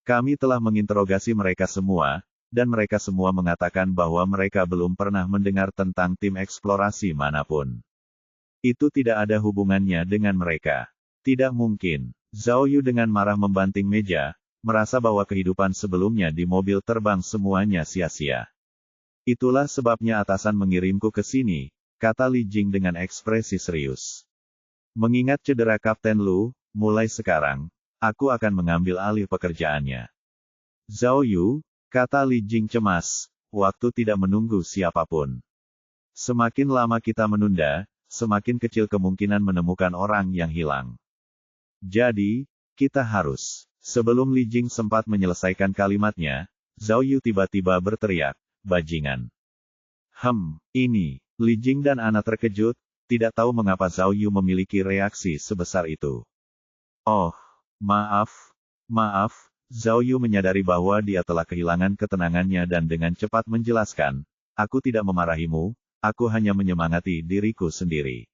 Kami telah menginterogasi mereka semua, dan mereka semua mengatakan bahwa mereka belum pernah mendengar tentang tim eksplorasi manapun. Itu tidak ada hubungannya dengan mereka. Tidak mungkin. Zhao Yu dengan marah membanting meja, merasa bahwa kehidupan sebelumnya di mobil terbang semuanya sia-sia. Itulah sebabnya atasan mengirimku ke sini, kata Li Jing dengan ekspresi serius. Mengingat cedera Kapten Lu, mulai sekarang, aku akan mengambil alih pekerjaannya. Zhao Yu, kata Li Jing cemas, waktu tidak menunggu siapapun. Semakin lama kita menunda, semakin kecil kemungkinan menemukan orang yang hilang. Jadi, kita harus. Sebelum Li Jing sempat menyelesaikan kalimatnya, Zhao Yu tiba-tiba berteriak, bajingan. Ini. Li Jing dan Ana terkejut, tidak tahu mengapa Zhao Yu memiliki reaksi sebesar itu. Oh, maaf. Zhao Yu menyadari bahwa dia telah kehilangan ketenangannya dan dengan cepat menjelaskan, aku tidak memarahimu, aku hanya menyemangati diriku sendiri.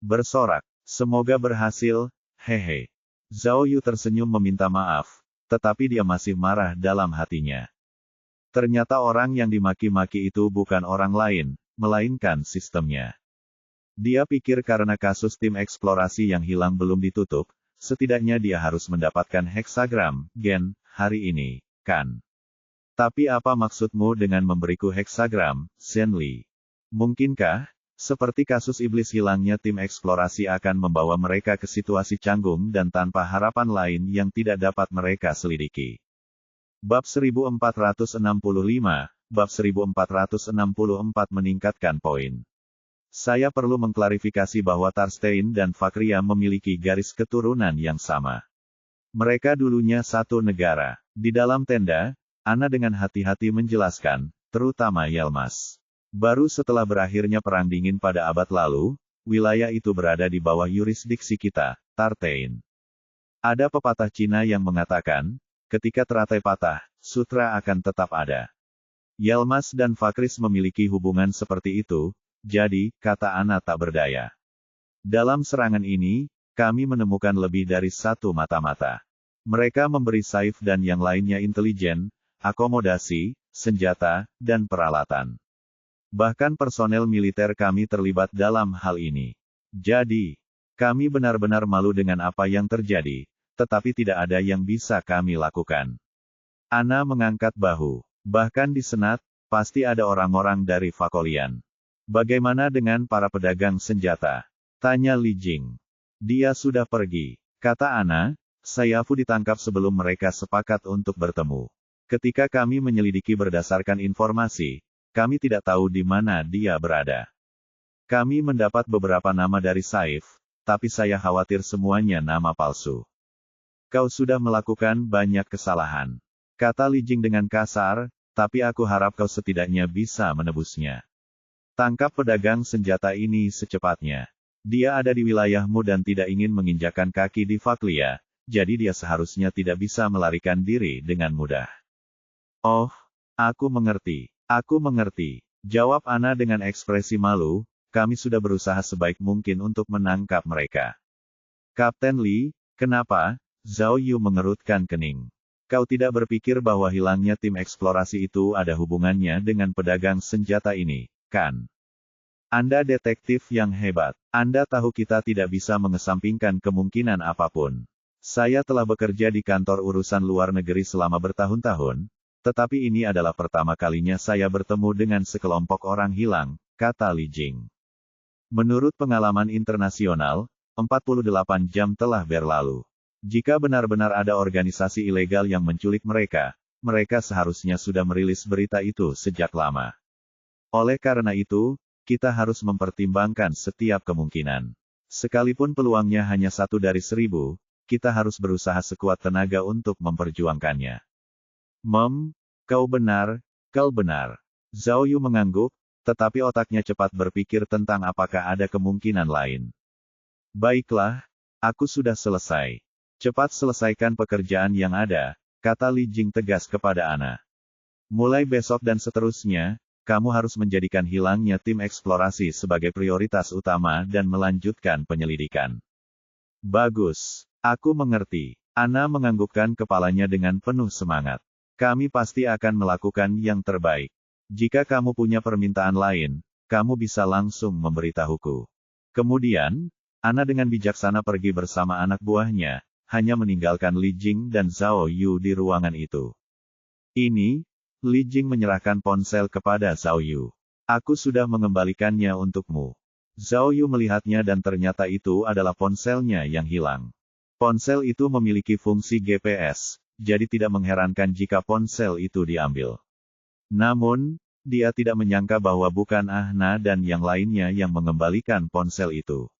Bersorak, semoga berhasil, hehe. Zhao Yu tersenyum meminta maaf, tetapi dia masih marah dalam hatinya. Ternyata orang yang dimaki-maki itu bukan orang lain, melainkan sistemnya. Dia pikir karena kasus tim eksplorasi yang hilang belum ditutup, setidaknya dia harus mendapatkan heksagram, gen, hari ini, kan? Tapi apa maksudmu dengan memberiku heksagram, Shen Li? Mungkinkah, seperti kasus iblis hilangnya tim eksplorasi akan membawa mereka ke situasi canggung dan tanpa harapan lain yang tidak dapat mereka selidiki? Bab 1465, Bab 1464 meningkatkan poin. Saya perlu mengklarifikasi bahwa Tarstein dan Fakria memiliki garis keturunan yang sama. Mereka dulunya satu negara. Di dalam tenda, Ana dengan hati-hati menjelaskan, terutama Yelmas. Baru setelah berakhirnya Perang Dingin pada abad lalu, wilayah itu berada di bawah yurisdiksi kita, Tarstein. Ada pepatah Cina yang mengatakan, ketika teratai patah, sutra akan tetap ada. Yelmas dan Fakris memiliki hubungan seperti itu, jadi, kata Ana tak berdaya. Dalam serangan ini, kami menemukan lebih dari satu mata-mata. Mereka memberi Saif dan yang lainnya intelijen, akomodasi, senjata, dan peralatan. Bahkan personel militer kami terlibat dalam hal ini. Jadi, kami benar-benar malu dengan apa yang terjadi, tetapi tidak ada yang bisa kami lakukan. Ana mengangkat bahu. Bahkan di Senat, pasti ada orang-orang dari Fakolian. Bagaimana dengan para pedagang senjata? Tanya Li Jing. Dia sudah pergi. Kata Ana, Sayafu ditangkap sebelum mereka sepakat untuk bertemu. Ketika kami menyelidiki berdasarkan informasi, kami tidak tahu di mana dia berada. Kami mendapat beberapa nama dari Saif, tapi saya khawatir semuanya nama palsu. Kau sudah melakukan banyak kesalahan. Kata Li Jing dengan kasar, tapi aku harap kau setidaknya bisa menebusnya. Tangkap pedagang senjata ini secepatnya. Dia ada di wilayahmu dan tidak ingin menginjakan kaki di Faklia, jadi dia seharusnya tidak bisa melarikan diri dengan mudah. Oh, aku mengerti. Aku mengerti. Jawab Ana dengan ekspresi malu, kami sudah berusaha sebaik mungkin untuk menangkap mereka. Kapten Li, kenapa? Zhao Yu mengerutkan kening. Kau tidak berpikir bahwa hilangnya tim eksplorasi itu ada hubungannya dengan pedagang senjata ini, kan? Anda detektif yang hebat. Anda tahu kita tidak bisa mengesampingkan kemungkinan apapun. Saya telah bekerja di kantor urusan luar negeri selama bertahun-tahun, tetapi ini adalah pertama kalinya saya bertemu dengan sekelompok orang hilang, kata Li Jing. Menurut pengalaman internasional, 48 jam telah berlalu. Jika benar-benar ada organisasi ilegal yang menculik mereka, mereka seharusnya sudah merilis berita itu sejak lama. Oleh karena itu, kita harus mempertimbangkan setiap kemungkinan. Sekalipun peluangnya hanya 1 dari 1000, kita harus berusaha sekuat tenaga untuk memperjuangkannya. Kau benar, kau benar. Zhao Yu mengangguk, tetapi otaknya cepat berpikir tentang apakah ada kemungkinan lain. Baiklah, aku sudah selesai. Cepat selesaikan pekerjaan yang ada, kata Li Jing tegas kepada Ana. Mulai besok dan seterusnya, kamu harus menjadikan hilangnya tim eksplorasi sebagai prioritas utama dan melanjutkan penyelidikan. Bagus, aku mengerti. Ana menganggukkan kepalanya dengan penuh semangat. Kami pasti akan melakukan yang terbaik. Jika kamu punya permintaan lain, kamu bisa langsung memberitahuku. Kemudian, Ana dengan bijaksana pergi bersama anak buahnya, hanya meninggalkan Li Jing dan Zhao Yu di ruangan itu. Ini, Li Jing menyerahkan ponsel kepada Zhao Yu. Aku sudah mengembalikannya untukmu. Zhao Yu melihatnya dan ternyata itu adalah ponselnya yang hilang. Ponsel itu memiliki fungsi GPS, jadi tidak mengherankan jika ponsel itu diambil. Namun, dia tidak menyangka bahwa bukan Ana dan yang lainnya yang mengembalikan ponsel itu.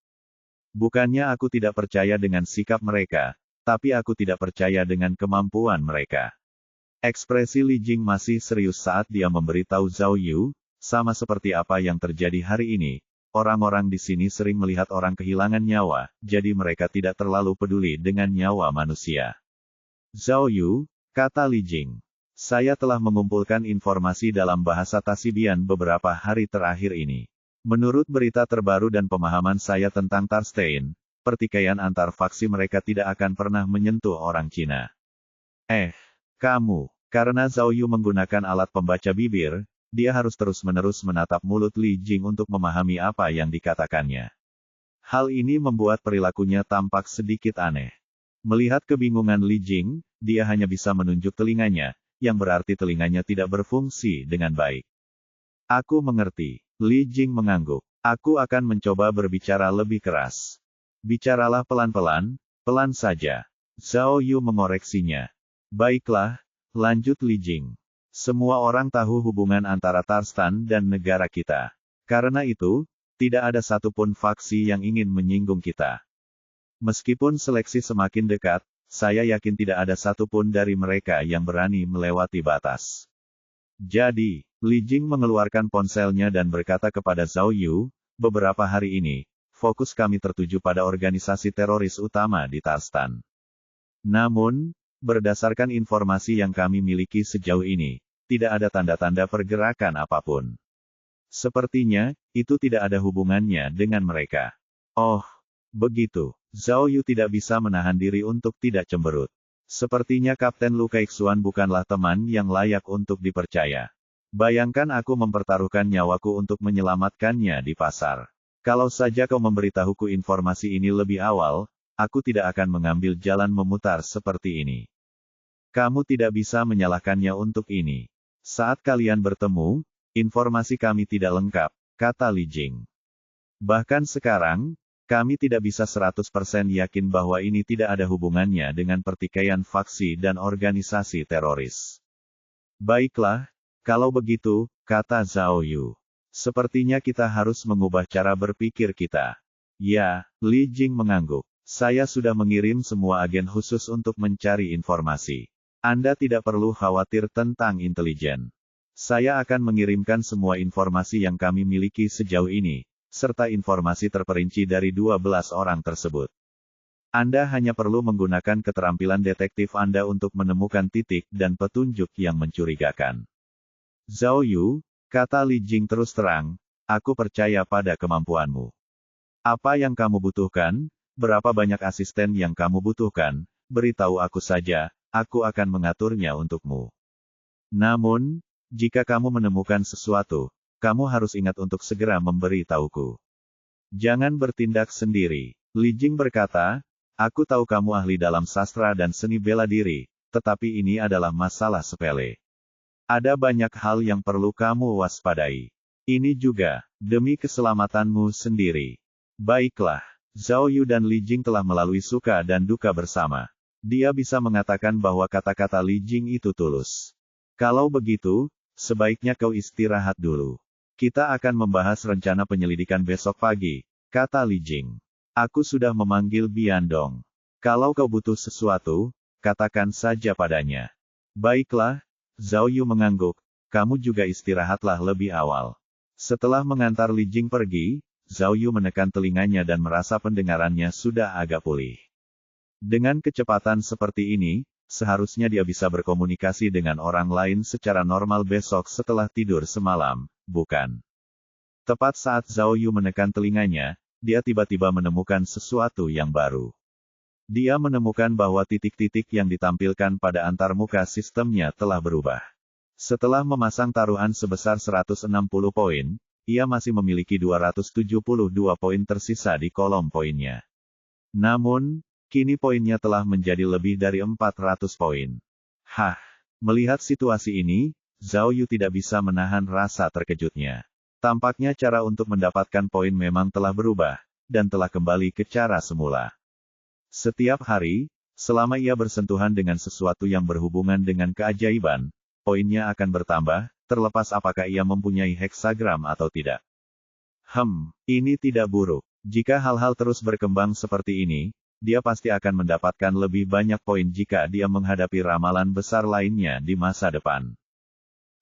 Bukannya aku tidak percaya dengan sikap mereka, tapi aku tidak percaya dengan kemampuan mereka. Ekspresi Li Jing masih serius saat dia memberitahu Zhao Yu, sama seperti apa yang terjadi hari ini. Orang-orang di sini sering melihat orang kehilangan nyawa, jadi mereka tidak terlalu peduli dengan nyawa manusia. Zhao Yu, kata Li Jing. Saya telah mengumpulkan informasi dalam bahasa Tasibian beberapa hari terakhir ini. Menurut berita terbaru dan pemahaman saya tentang Tarstein, pertikaian antar faksi mereka tidak akan pernah menyentuh orang Cina. Kamu. Karena Zhao Yu menggunakan alat pembaca bibir, dia harus terus-menerus menatap mulut Li Jing untuk memahami apa yang dikatakannya. Hal ini membuat perilakunya tampak sedikit aneh. Melihat kebingungan Li Jing, dia hanya bisa menunjuk telinganya, yang berarti telinganya tidak berfungsi dengan baik. Aku mengerti. Li Jing mengangguk. Aku akan mencoba berbicara lebih keras. Bicaralah pelan-pelan, pelan saja. Zhao Yu mengoreksinya. Baiklah, lanjut Li Jing. Semua orang tahu hubungan antara Tarstan dan negara kita. Karena itu, tidak ada satupun faksi yang ingin menyinggung kita. Meskipun seleksi semakin dekat, saya yakin tidak ada satupun dari mereka yang berani melewati batas. Jadi, Li Jing mengeluarkan ponselnya dan berkata kepada Zhao Yu, beberapa hari ini, fokus kami tertuju pada organisasi teroris utama di Tarstan. Namun, berdasarkan informasi yang kami miliki sejauh ini, tidak ada tanda-tanda pergerakan apapun. Sepertinya, itu tidak ada hubungannya dengan mereka. Oh, begitu. Zhao Yu tidak bisa menahan diri untuk tidak cemberut. Sepertinya Kapten Lu Keixuan bukanlah teman yang layak untuk dipercaya. Bayangkan aku mempertaruhkan nyawaku untuk menyelamatkannya di pasar. Kalau saja kau memberitahuku informasi ini lebih awal, aku tidak akan mengambil jalan memutar seperti ini. Kamu tidak bisa menyalahkannya untuk ini. Saat kalian bertemu, informasi kami tidak lengkap, kata Li Jing. Bahkan sekarang, kami tidak bisa 100% yakin bahwa ini tidak ada hubungannya dengan pertikaian faksi dan organisasi teroris. Baiklah, kalau begitu, kata Zhao Yu. Sepertinya kita harus mengubah cara berpikir kita. Ya, Li Jing mengangguk. Saya sudah mengirim semua agen khusus untuk mencari informasi. Anda tidak perlu khawatir tentang intelijen. Saya akan mengirimkan semua informasi yang kami miliki sejauh ini, serta informasi terperinci dari 12 orang tersebut. Anda hanya perlu menggunakan keterampilan detektif Anda untuk menemukan titik dan petunjuk yang mencurigakan. Zhao Yu, kata Li Jing terus terang, aku percaya pada kemampuanmu. Apa yang kamu butuhkan, berapa banyak asisten yang kamu butuhkan, beritahu aku saja, aku akan mengaturnya untukmu. Namun, jika kamu menemukan sesuatu, kamu harus ingat untuk segera memberi tahuku. Jangan bertindak sendiri. Li Jing berkata, aku tahu kamu ahli dalam sastra dan seni bela diri, tetapi ini adalah masalah sepele. Ada banyak hal yang perlu kamu waspadai. Ini juga, demi keselamatanmu sendiri. Baiklah, Zhao Yu dan Li Jing telah melalui suka dan duka bersama. Dia bisa mengatakan bahwa kata-kata Li Jing itu tulus. Kalau begitu, sebaiknya kau istirahat dulu. Kita akan membahas rencana penyelidikan besok pagi, kata Li Jing. Aku sudah memanggil Bian Dong. Kalau kau butuh sesuatu, katakan saja padanya. Baiklah, Zhao Yu mengangguk, kamu juga istirahatlah lebih awal. Setelah mengantar Li Jing pergi, Zhao Yu menekan telinganya dan merasa pendengarannya sudah agak pulih. Dengan kecepatan seperti ini, seharusnya dia bisa berkomunikasi dengan orang lain secara normal besok setelah tidur semalam, bukan? Tepat saat Zhao Yu menekan telinganya, dia tiba-tiba menemukan sesuatu yang baru. Dia menemukan bahwa titik-titik yang ditampilkan pada antarmuka sistemnya telah berubah. Setelah memasang taruhan sebesar 160 poin, ia masih memiliki 272 poin tersisa di kolom poinnya. Namun, kini poinnya telah menjadi lebih dari 400 poin. Melihat situasi ini, Zhao Yu tidak bisa menahan rasa terkejutnya. Tampaknya cara untuk mendapatkan poin memang telah berubah, dan telah kembali ke cara semula. Setiap hari, selama ia bersentuhan dengan sesuatu yang berhubungan dengan keajaiban, poinnya akan bertambah, terlepas apakah ia mempunyai heksagram atau tidak. Ini tidak buruk. Jika hal-hal terus berkembang seperti ini, dia pasti akan mendapatkan lebih banyak poin jika dia menghadapi ramalan besar lainnya di masa depan.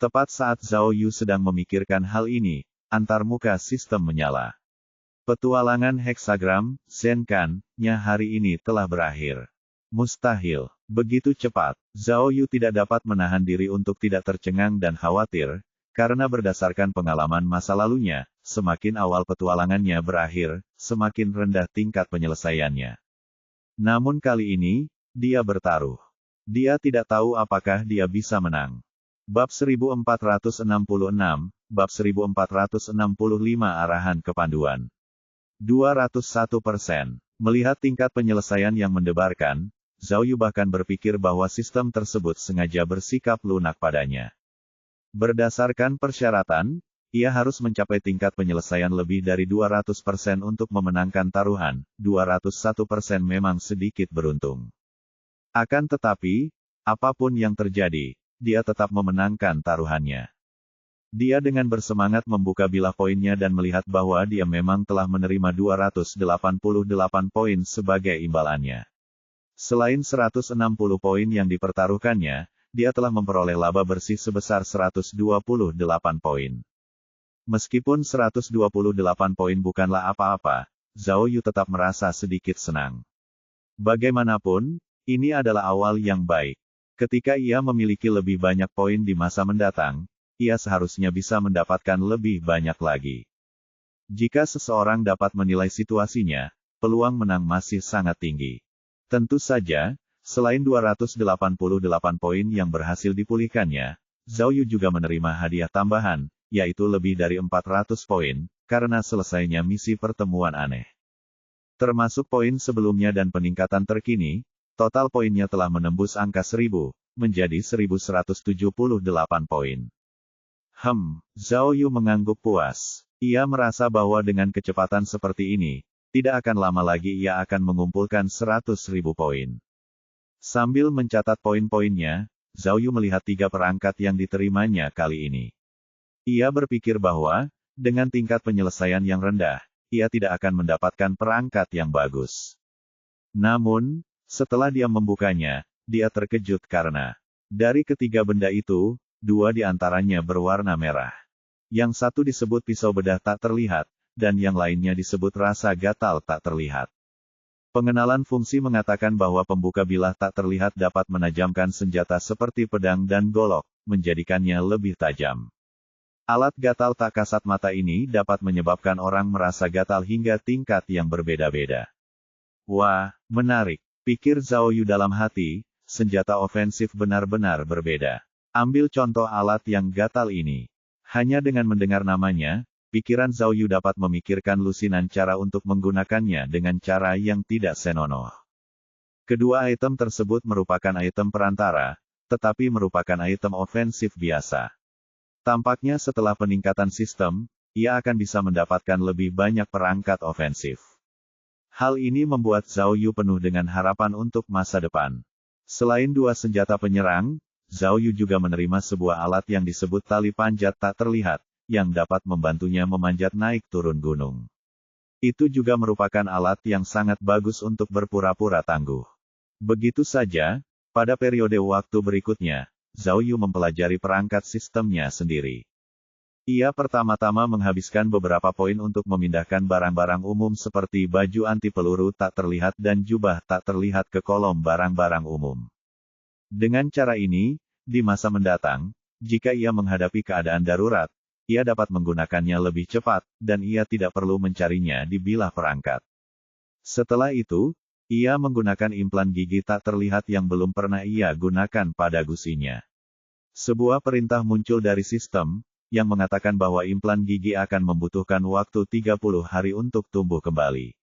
Tepat saat Zhao Yu sedang memikirkan hal ini, antarmuka sistem menyala. Petualangan heksagram, Zenkan-nya hari ini telah berakhir. Mustahil. Begitu cepat, Zhao Yu tidak dapat menahan diri untuk tidak tercengang dan khawatir, karena berdasarkan pengalaman masa lalunya, semakin awal petualangannya berakhir, semakin rendah tingkat penyelesaiannya. Namun kali ini, dia bertaruh. Dia tidak tahu apakah dia bisa menang. Bab 1466, Bab 1465 Arahan Kepanduan. 201%. Melihat tingkat penyelesaian yang mendebarkan, Zhao Yu bahkan berpikir bahwa sistem tersebut sengaja bersikap lunak padanya. Berdasarkan persyaratan, ia harus mencapai tingkat penyelesaian lebih dari 200% untuk memenangkan taruhan. 201% memang sedikit beruntung. Akan tetapi, apapun yang terjadi, dia tetap memenangkan taruhannya. Dia dengan bersemangat membuka bilah poinnya dan melihat bahwa dia memang telah menerima 288 poin sebagai imbalannya. Selain 160 poin yang dipertaruhkannya, dia telah memperoleh laba bersih sebesar 128 poin. Meskipun 128 poin bukanlah apa-apa, Zhao Yu tetap merasa sedikit senang. Bagaimanapun, ini adalah awal yang baik. Ketika ia memiliki lebih banyak poin di masa mendatang, ia seharusnya bisa mendapatkan lebih banyak lagi. Jika seseorang dapat menilai situasinya, peluang menang masih sangat tinggi. Tentu saja, selain 288 poin yang berhasil dipulihkannya, Zhao Yu juga menerima hadiah tambahan, yaitu lebih dari 400 poin, karena selesainya misi pertemuan aneh. Termasuk poin sebelumnya dan peningkatan terkini, total poinnya telah menembus angka 1000, menjadi 1178 poin. Zhao Yu mengangguk puas. Ia merasa bahwa dengan kecepatan seperti ini, tidak akan lama lagi ia akan mengumpulkan 100.000 poin. Sambil mencatat poin-poinnya, Zhao Yu melihat 3 perangkat yang diterimanya kali ini. Ia berpikir bahwa, dengan tingkat penyelesaian yang rendah, ia tidak akan mendapatkan perangkat yang bagus. Namun, setelah dia membukanya, dia terkejut karena, dari ketiga benda itu, 2 di antaranya berwarna merah. Yang satu disebut pisau bedah tak terlihat, dan yang lainnya disebut rasa gatal tak terlihat. Pengenalan fungsi mengatakan bahwa pembuka bilah tak terlihat dapat menajamkan senjata seperti pedang dan golok, menjadikannya lebih tajam. Alat gatal tak kasat mata ini dapat menyebabkan orang merasa gatal hingga tingkat yang berbeda-beda. Wah, menarik, pikir Zhao Yu dalam hati, senjata ofensif benar-benar berbeda. Ambil contoh alat yang gatal ini. Hanya dengan mendengar namanya, pikiran Zhao Yu dapat memikirkan lusinan cara untuk menggunakannya dengan cara yang tidak senonoh. Kedua item tersebut merupakan item perantara, tetapi merupakan item ofensif biasa. Tampaknya setelah peningkatan sistem, ia akan bisa mendapatkan lebih banyak perangkat ofensif. Hal ini membuat Zhao Yu penuh dengan harapan untuk masa depan. Selain dua senjata penyerang, Zhao Yu juga menerima sebuah alat yang disebut tali panjat tak terlihat, yang dapat membantunya memanjat naik turun gunung. Itu juga merupakan alat yang sangat bagus untuk berpura-pura tangguh. Begitu saja, pada periode waktu berikutnya, Zhao Yu mempelajari perangkat sistemnya sendiri. Ia pertama-tama menghabiskan beberapa poin untuk memindahkan barang-barang umum seperti baju anti peluru tak terlihat dan jubah tak terlihat ke kolom barang-barang umum. Dengan cara ini, di masa mendatang, jika ia menghadapi keadaan darurat, ia dapat menggunakannya lebih cepat, dan ia tidak perlu mencarinya di bilah perangkat. Setelah itu, ia menggunakan implan gigi tak terlihat yang belum pernah ia gunakan pada gusinya. Sebuah perintah muncul dari sistem, yang mengatakan bahwa implan gigi akan membutuhkan waktu 30 hari untuk tumbuh kembali.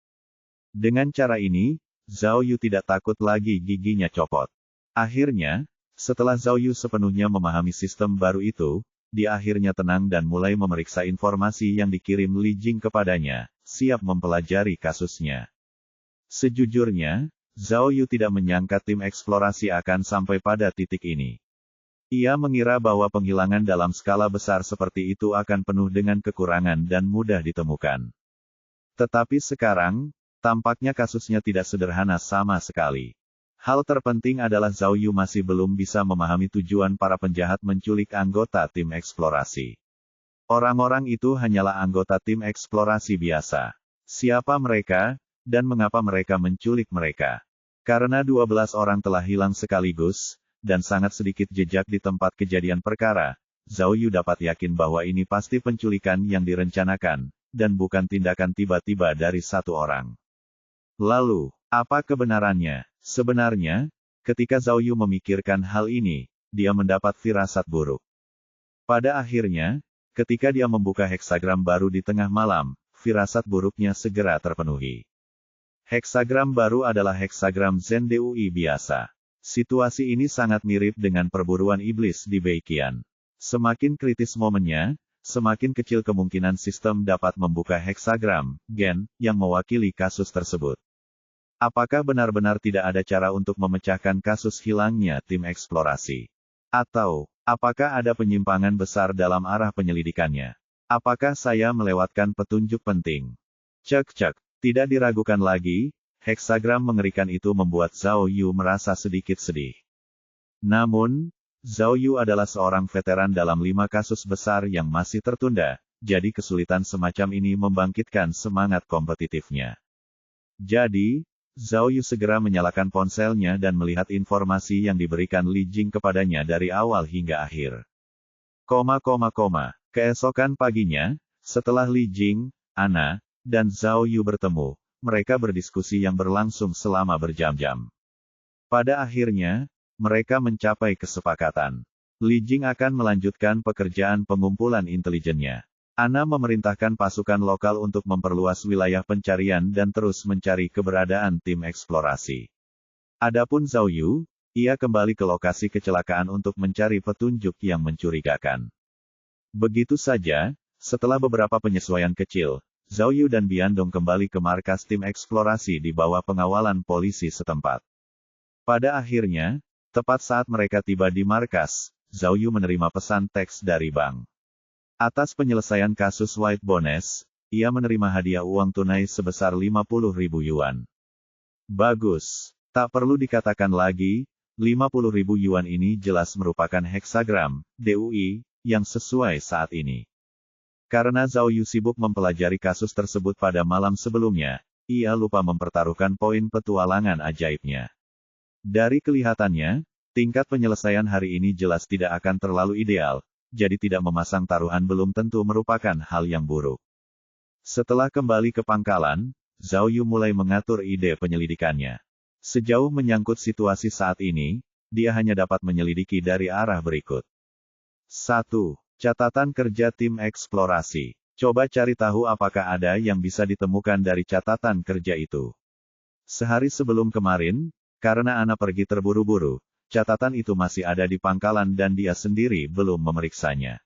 Dengan cara ini, Zhao Yu tidak takut lagi giginya copot. Akhirnya, setelah Zhao Yu sepenuhnya memahami sistem baru itu, dia akhirnya tenang dan mulai memeriksa informasi yang dikirim Li Jing kepadanya, siap mempelajari kasusnya. Sejujurnya, Zhao Yu tidak menyangka tim eksplorasi akan sampai pada titik ini. Ia mengira bahwa penghilangan dalam skala besar seperti itu akan penuh dengan kekurangan dan mudah ditemukan. Tetapi sekarang, tampaknya kasusnya tidak sederhana sama sekali. Hal terpenting adalah Zhao Yu masih belum bisa memahami tujuan para penjahat menculik anggota tim eksplorasi. Orang-orang itu hanyalah anggota tim eksplorasi biasa. Siapa mereka, dan mengapa mereka menculik mereka? Karena 12 orang telah hilang sekaligus, dan sangat sedikit jejak di tempat kejadian perkara, Zhao Yu dapat yakin bahwa ini pasti penculikan yang direncanakan, dan bukan tindakan tiba-tiba dari satu orang. Lalu, apa kebenarannya? Sebenarnya, ketika Zhao Yu memikirkan hal ini, dia mendapat firasat buruk. Pada akhirnya, ketika dia membuka heksagram baru di tengah malam, firasat buruknya segera terpenuhi. Heksagram baru adalah heksagram Zen Dui biasa. Situasi ini sangat mirip dengan perburuan iblis di Beiqian. Semakin kritis momennya, semakin kecil kemungkinan sistem dapat membuka heksagram, gen, yang mewakili kasus tersebut. Apakah benar-benar tidak ada cara untuk memecahkan kasus hilangnya tim eksplorasi? Atau, apakah ada penyimpangan besar dalam arah penyelidikannya? Apakah saya melewatkan petunjuk penting? Cek, tidak diragukan lagi. Heksagram mengerikan itu membuat Zhao Yu merasa sedikit sedih. Namun, Zhao Yu adalah seorang veteran dalam 5 kasus besar yang masih tertunda, jadi kesulitan semacam ini membangkitkan semangat kompetitifnya. Jadi, Zhao Yu segera menyalakan ponselnya dan melihat informasi yang diberikan Li Jing kepadanya dari awal hingga akhir. Keesokan paginya, setelah Li Jing, Ana, dan Zhao Yu bertemu, mereka berdiskusi yang berlangsung selama berjam-jam. Pada akhirnya, mereka mencapai kesepakatan. Li Jing akan melanjutkan pekerjaan pengumpulan intelijennya. Ana memerintahkan pasukan lokal untuk memperluas wilayah pencarian dan terus mencari keberadaan tim eksplorasi. Adapun Zhao Yu, ia kembali ke lokasi kecelakaan untuk mencari petunjuk yang mencurigakan. Begitu saja, setelah beberapa penyesuaian kecil, Zhao Yu dan Biandong kembali ke markas tim eksplorasi di bawah pengawalan polisi setempat. Pada akhirnya, tepat saat mereka tiba di markas, Zhao Yu menerima pesan teks dari bank. Atas penyelesaian kasus White Bones, ia menerima hadiah uang tunai sebesar 50.000 yuan. Bagus, tak perlu dikatakan lagi, 50.000 yuan ini jelas merupakan heksagram, DUI, yang sesuai saat ini. Karena Zhao Yu sibuk mempelajari kasus tersebut pada malam sebelumnya, ia lupa mempertaruhkan poin petualangan ajaibnya. Dari kelihatannya, tingkat penyelesaian hari ini jelas tidak akan terlalu ideal, jadi tidak memasang taruhan belum tentu merupakan hal yang buruk. Setelah kembali ke pangkalan, Zhao Yu mulai mengatur ide penyelidikannya. Sejauh menyangkut situasi saat ini, dia hanya dapat menyelidiki dari arah berikut. 1. Catatan kerja tim eksplorasi. Coba cari tahu apakah ada yang bisa ditemukan dari catatan kerja itu. Sehari sebelum kemarin, karena Ana pergi terburu-buru, catatan itu masih ada di pangkalan dan dia sendiri belum memeriksanya.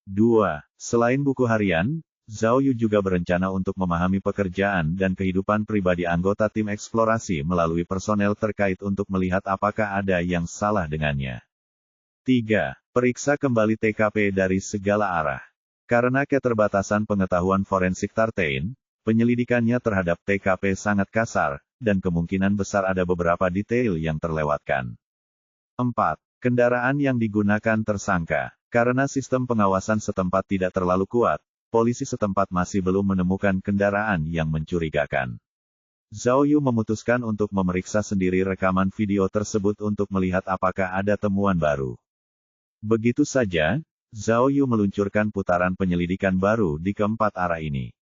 2. Selain buku harian, Zhao Yu juga berencana untuk memahami pekerjaan dan kehidupan pribadi anggota tim eksplorasi melalui personel terkait untuk melihat apakah ada yang salah dengannya. 3. Periksa kembali TKP dari segala arah. Karena keterbatasan pengetahuan forensik Tartein, penyelidikannya terhadap TKP sangat kasar, dan kemungkinan besar ada beberapa detail yang terlewatkan. 4. Kendaraan yang digunakan tersangka. Karena sistem pengawasan setempat tidak terlalu kuat, polisi setempat masih belum menemukan kendaraan yang mencurigakan. Zhao Yu memutuskan untuk memeriksa sendiri rekaman video tersebut untuk melihat apakah ada temuan baru. Begitu saja, Zhao Yu meluncurkan putaran penyelidikan baru di keempat arah ini.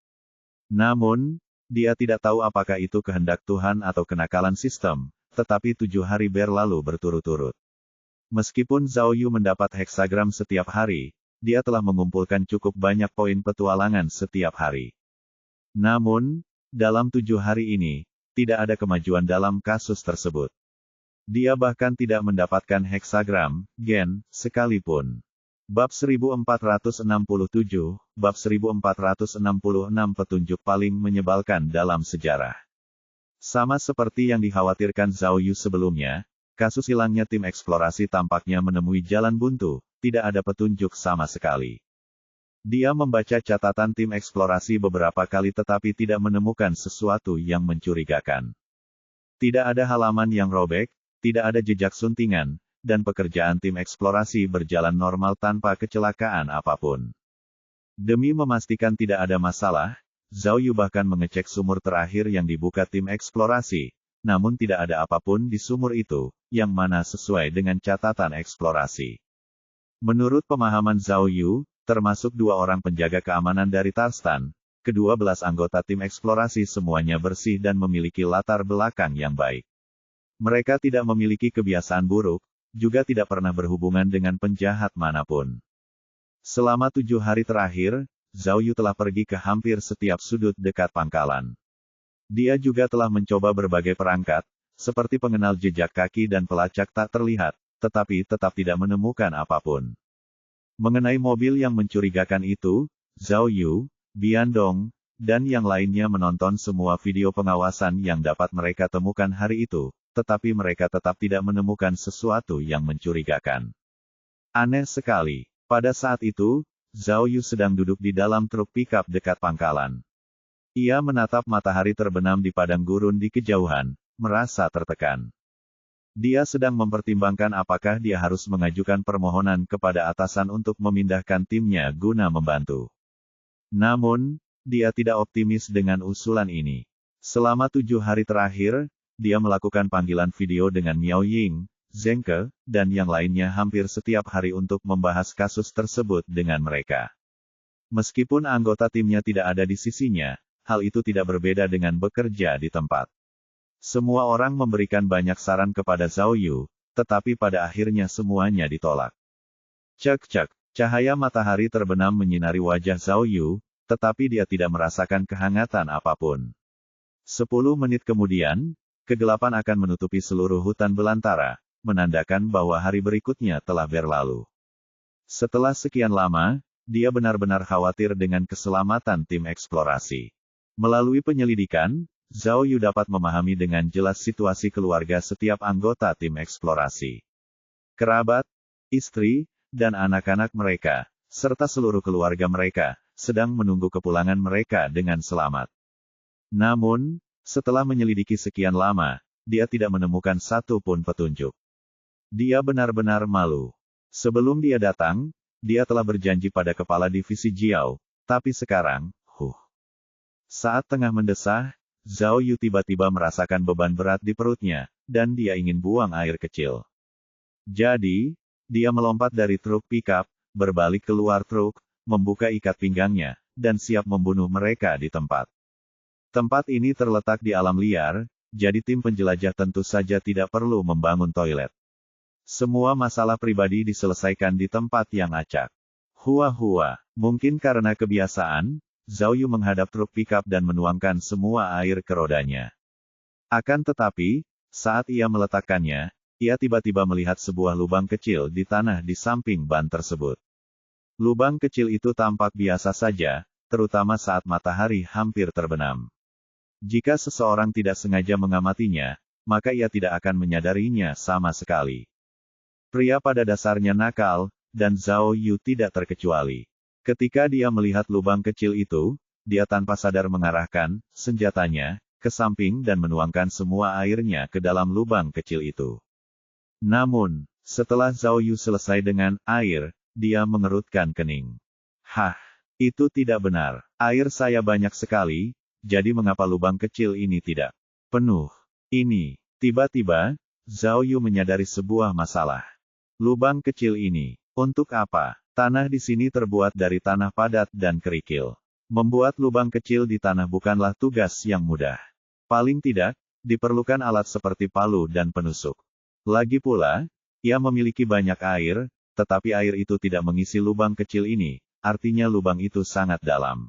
Namun, dia tidak tahu apakah itu kehendak Tuhan atau kenakalan sistem, tetapi 7 hari berlalu berturut-turut. Meskipun Zhao Yu mendapat heksagram setiap hari, dia telah mengumpulkan cukup banyak poin petualangan setiap hari. Namun, dalam 7 hari ini, tidak ada kemajuan dalam kasus tersebut. Dia bahkan tidak mendapatkan heksagram, gen, sekalipun. Bab 1467, Bab 1466 petunjuk paling menyebalkan dalam sejarah. Sama seperti yang dikhawatirkan Zhao Yu sebelumnya, kasus hilangnya tim eksplorasi tampaknya menemui jalan buntu, tidak ada petunjuk sama sekali. Dia membaca catatan tim eksplorasi beberapa kali tetapi tidak menemukan sesuatu yang mencurigakan. Tidak ada halaman yang robek, tidak ada jejak suntingan, dan pekerjaan tim eksplorasi berjalan normal tanpa kecelakaan apapun. Demi memastikan tidak ada masalah, Zhao Yu bahkan mengecek sumur terakhir yang dibuka tim eksplorasi, namun tidak ada apapun di sumur itu, yang mana sesuai dengan catatan eksplorasi. Menurut pemahaman Zhao Yu, termasuk 2 orang penjaga keamanan dari Tarstan, ke-12 anggota tim eksplorasi semuanya bersih dan memiliki latar belakang yang baik. Mereka tidak memiliki kebiasaan buruk, juga tidak pernah berhubungan dengan penjahat manapun. Selama 7 hari terakhir, Zhao Yu telah pergi ke hampir setiap sudut dekat pangkalan. Dia juga telah mencoba berbagai perangkat, seperti pengenal jejak kaki dan pelacak tak terlihat, tetapi tetap tidak menemukan apapun. Mengenai mobil yang mencurigakan itu, Zhao Yu, Biandong, dan yang lainnya menonton semua video pengawasan yang dapat mereka temukan hari itu, tetapi mereka tetap tidak menemukan sesuatu yang mencurigakan. Aneh sekali, pada saat itu, Zhao Yu sedang duduk di dalam truk pickup dekat pangkalan. Ia menatap matahari terbenam di padang gurun di kejauhan, merasa tertekan. Dia sedang mempertimbangkan apakah dia harus mengajukan permohonan kepada atasan untuk memindahkan timnya guna membantu. Namun, dia tidak optimis dengan usulan ini. Selama 7 hari terakhir, dia melakukan panggilan video dengan Miao Ying, Zheng Ke, dan yang lainnya hampir setiap hari untuk membahas kasus tersebut dengan mereka. Meskipun anggota timnya tidak ada di sisinya, hal itu tidak berbeda dengan bekerja di tempat. Semua orang memberikan banyak saran kepada Zhao Yu, tetapi pada akhirnya semuanya ditolak. Cek-cek, cahaya matahari terbenam menyinari wajah Zhao Yu, tetapi dia tidak merasakan kehangatan apapun. 10 menit kemudian, kegelapan akan menutupi seluruh hutan belantara, menandakan bahwa hari berikutnya telah berlalu. Setelah sekian lama, dia benar-benar khawatir dengan keselamatan tim eksplorasi. Melalui penyelidikan, Zhao Yu dapat memahami dengan jelas situasi keluarga setiap anggota tim eksplorasi. Kerabat, istri, dan anak-anak mereka, serta seluruh keluarga mereka, sedang menunggu kepulangan mereka dengan selamat. Namun, setelah menyelidiki sekian lama, dia tidak menemukan satu pun petunjuk. Dia benar-benar malu. Sebelum dia datang, dia telah berjanji pada kepala divisi Jiao, tapi sekarang, saat tengah mendesah, Zhao Yu tiba-tiba merasakan beban berat di perutnya, dan dia ingin buang air kecil. Jadi, dia melompat dari truk pickup, berbalik keluar truk, membuka ikat pinggangnya, dan siap membunuh mereka di tempat. Tempat ini terletak di alam liar, jadi tim penjelajah tentu saja tidak perlu membangun toilet. Semua masalah pribadi diselesaikan di tempat yang acak. Hua-hua, mungkin karena kebiasaan, Zhao Yu menghadap truk pickup dan menuangkan semua air ke rodanya. Akan tetapi, saat ia meletakkannya, ia tiba-tiba melihat sebuah lubang kecil di tanah di samping ban tersebut. Lubang kecil itu tampak biasa saja, terutama saat matahari hampir terbenam. Jika seseorang tidak sengaja mengamatinya, maka ia tidak akan menyadarinya sama sekali. Pria pada dasarnya nakal, dan Zhao Yu tidak terkecuali. Ketika dia melihat lubang kecil itu, dia tanpa sadar mengarahkan senjatanya ke samping dan menuangkan semua airnya ke dalam lubang kecil itu. Namun, setelah Zhao Yu selesai dengan air, dia mengerutkan kening. Hah, itu tidak benar. Air saya banyak sekali, jadi mengapa lubang kecil ini tidak penuh? Ini, tiba-tiba, Zhao Yu menyadari sebuah masalah. Lubang kecil ini, untuk apa? Tanah di sini terbuat dari tanah padat dan kerikil. Membuat lubang kecil di tanah bukanlah tugas yang mudah. Paling tidak, diperlukan alat seperti palu dan penusuk. Lagi pula, ia memiliki banyak air, tetapi air itu tidak mengisi lubang kecil ini, artinya lubang itu sangat dalam.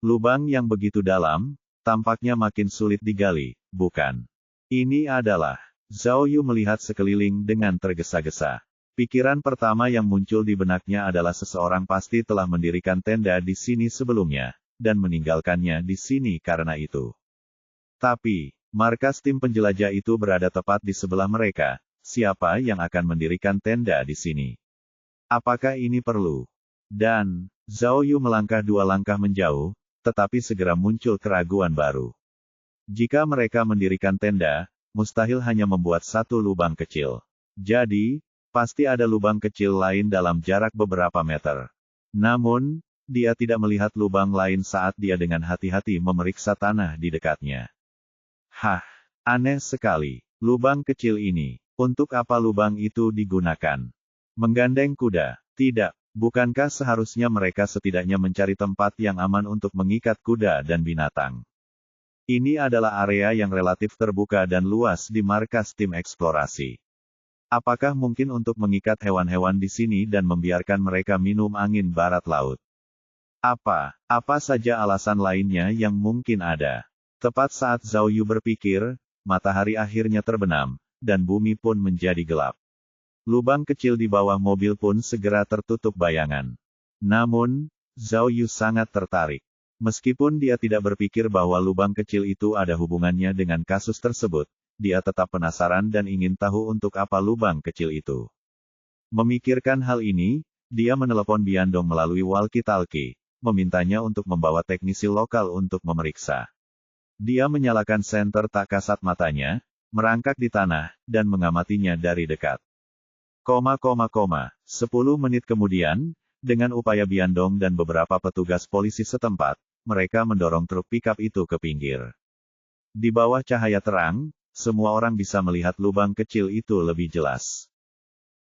Lubang yang begitu dalam, tampaknya makin sulit digali, bukan? Ini adalah... Zhao Yu melihat sekeliling dengan tergesa-gesa. Pikiran pertama yang muncul di benaknya adalah seseorang pasti telah mendirikan tenda di sini sebelumnya, dan meninggalkannya di sini karena itu. Tapi, markas tim penjelajah itu berada tepat di sebelah mereka. Siapa yang akan mendirikan tenda di sini? Apakah ini perlu? Dan, Zhao Yu melangkah 2 langkah menjauh, tetapi segera muncul keraguan baru. Jika mereka mendirikan tenda, mustahil hanya membuat satu lubang kecil. Jadi, pasti ada lubang kecil lain dalam jarak beberapa meter. Namun, dia tidak melihat lubang lain saat dia dengan hati-hati memeriksa tanah di dekatnya. Hah, aneh sekali. Lubang kecil ini, untuk apa lubang itu digunakan? Menggandeng kuda? Tidak, bukankah seharusnya mereka setidaknya mencari tempat yang aman untuk mengikat kuda dan binatang? Ini adalah area yang relatif terbuka dan luas di markas tim eksplorasi. Apakah mungkin untuk mengikat hewan-hewan di sini dan membiarkan mereka minum angin barat laut? Apa saja alasan lainnya yang mungkin ada? Tepat saat Zhao Yu berpikir, matahari akhirnya terbenam, dan bumi pun menjadi gelap. Lubang kecil di bawah mobil pun segera tertutup bayangan. Namun, Zhao Yu sangat tertarik. Meskipun dia tidak berpikir bahwa lubang kecil itu ada hubungannya dengan kasus tersebut, dia tetap penasaran dan ingin tahu untuk apa lubang kecil itu. Memikirkan hal ini, dia menelepon Biandong melalui walkie-talkie, memintanya untuk membawa teknisi lokal untuk memeriksa. Dia menyalakan senter tak kasat matanya, merangkak di tanah, dan mengamatinya dari dekat. 10 menit kemudian, dengan upaya Biandong dan beberapa petugas polisi setempat, mereka mendorong truk pickup itu ke pinggir. Di bawah cahaya terang, semua orang bisa melihat lubang kecil itu lebih jelas.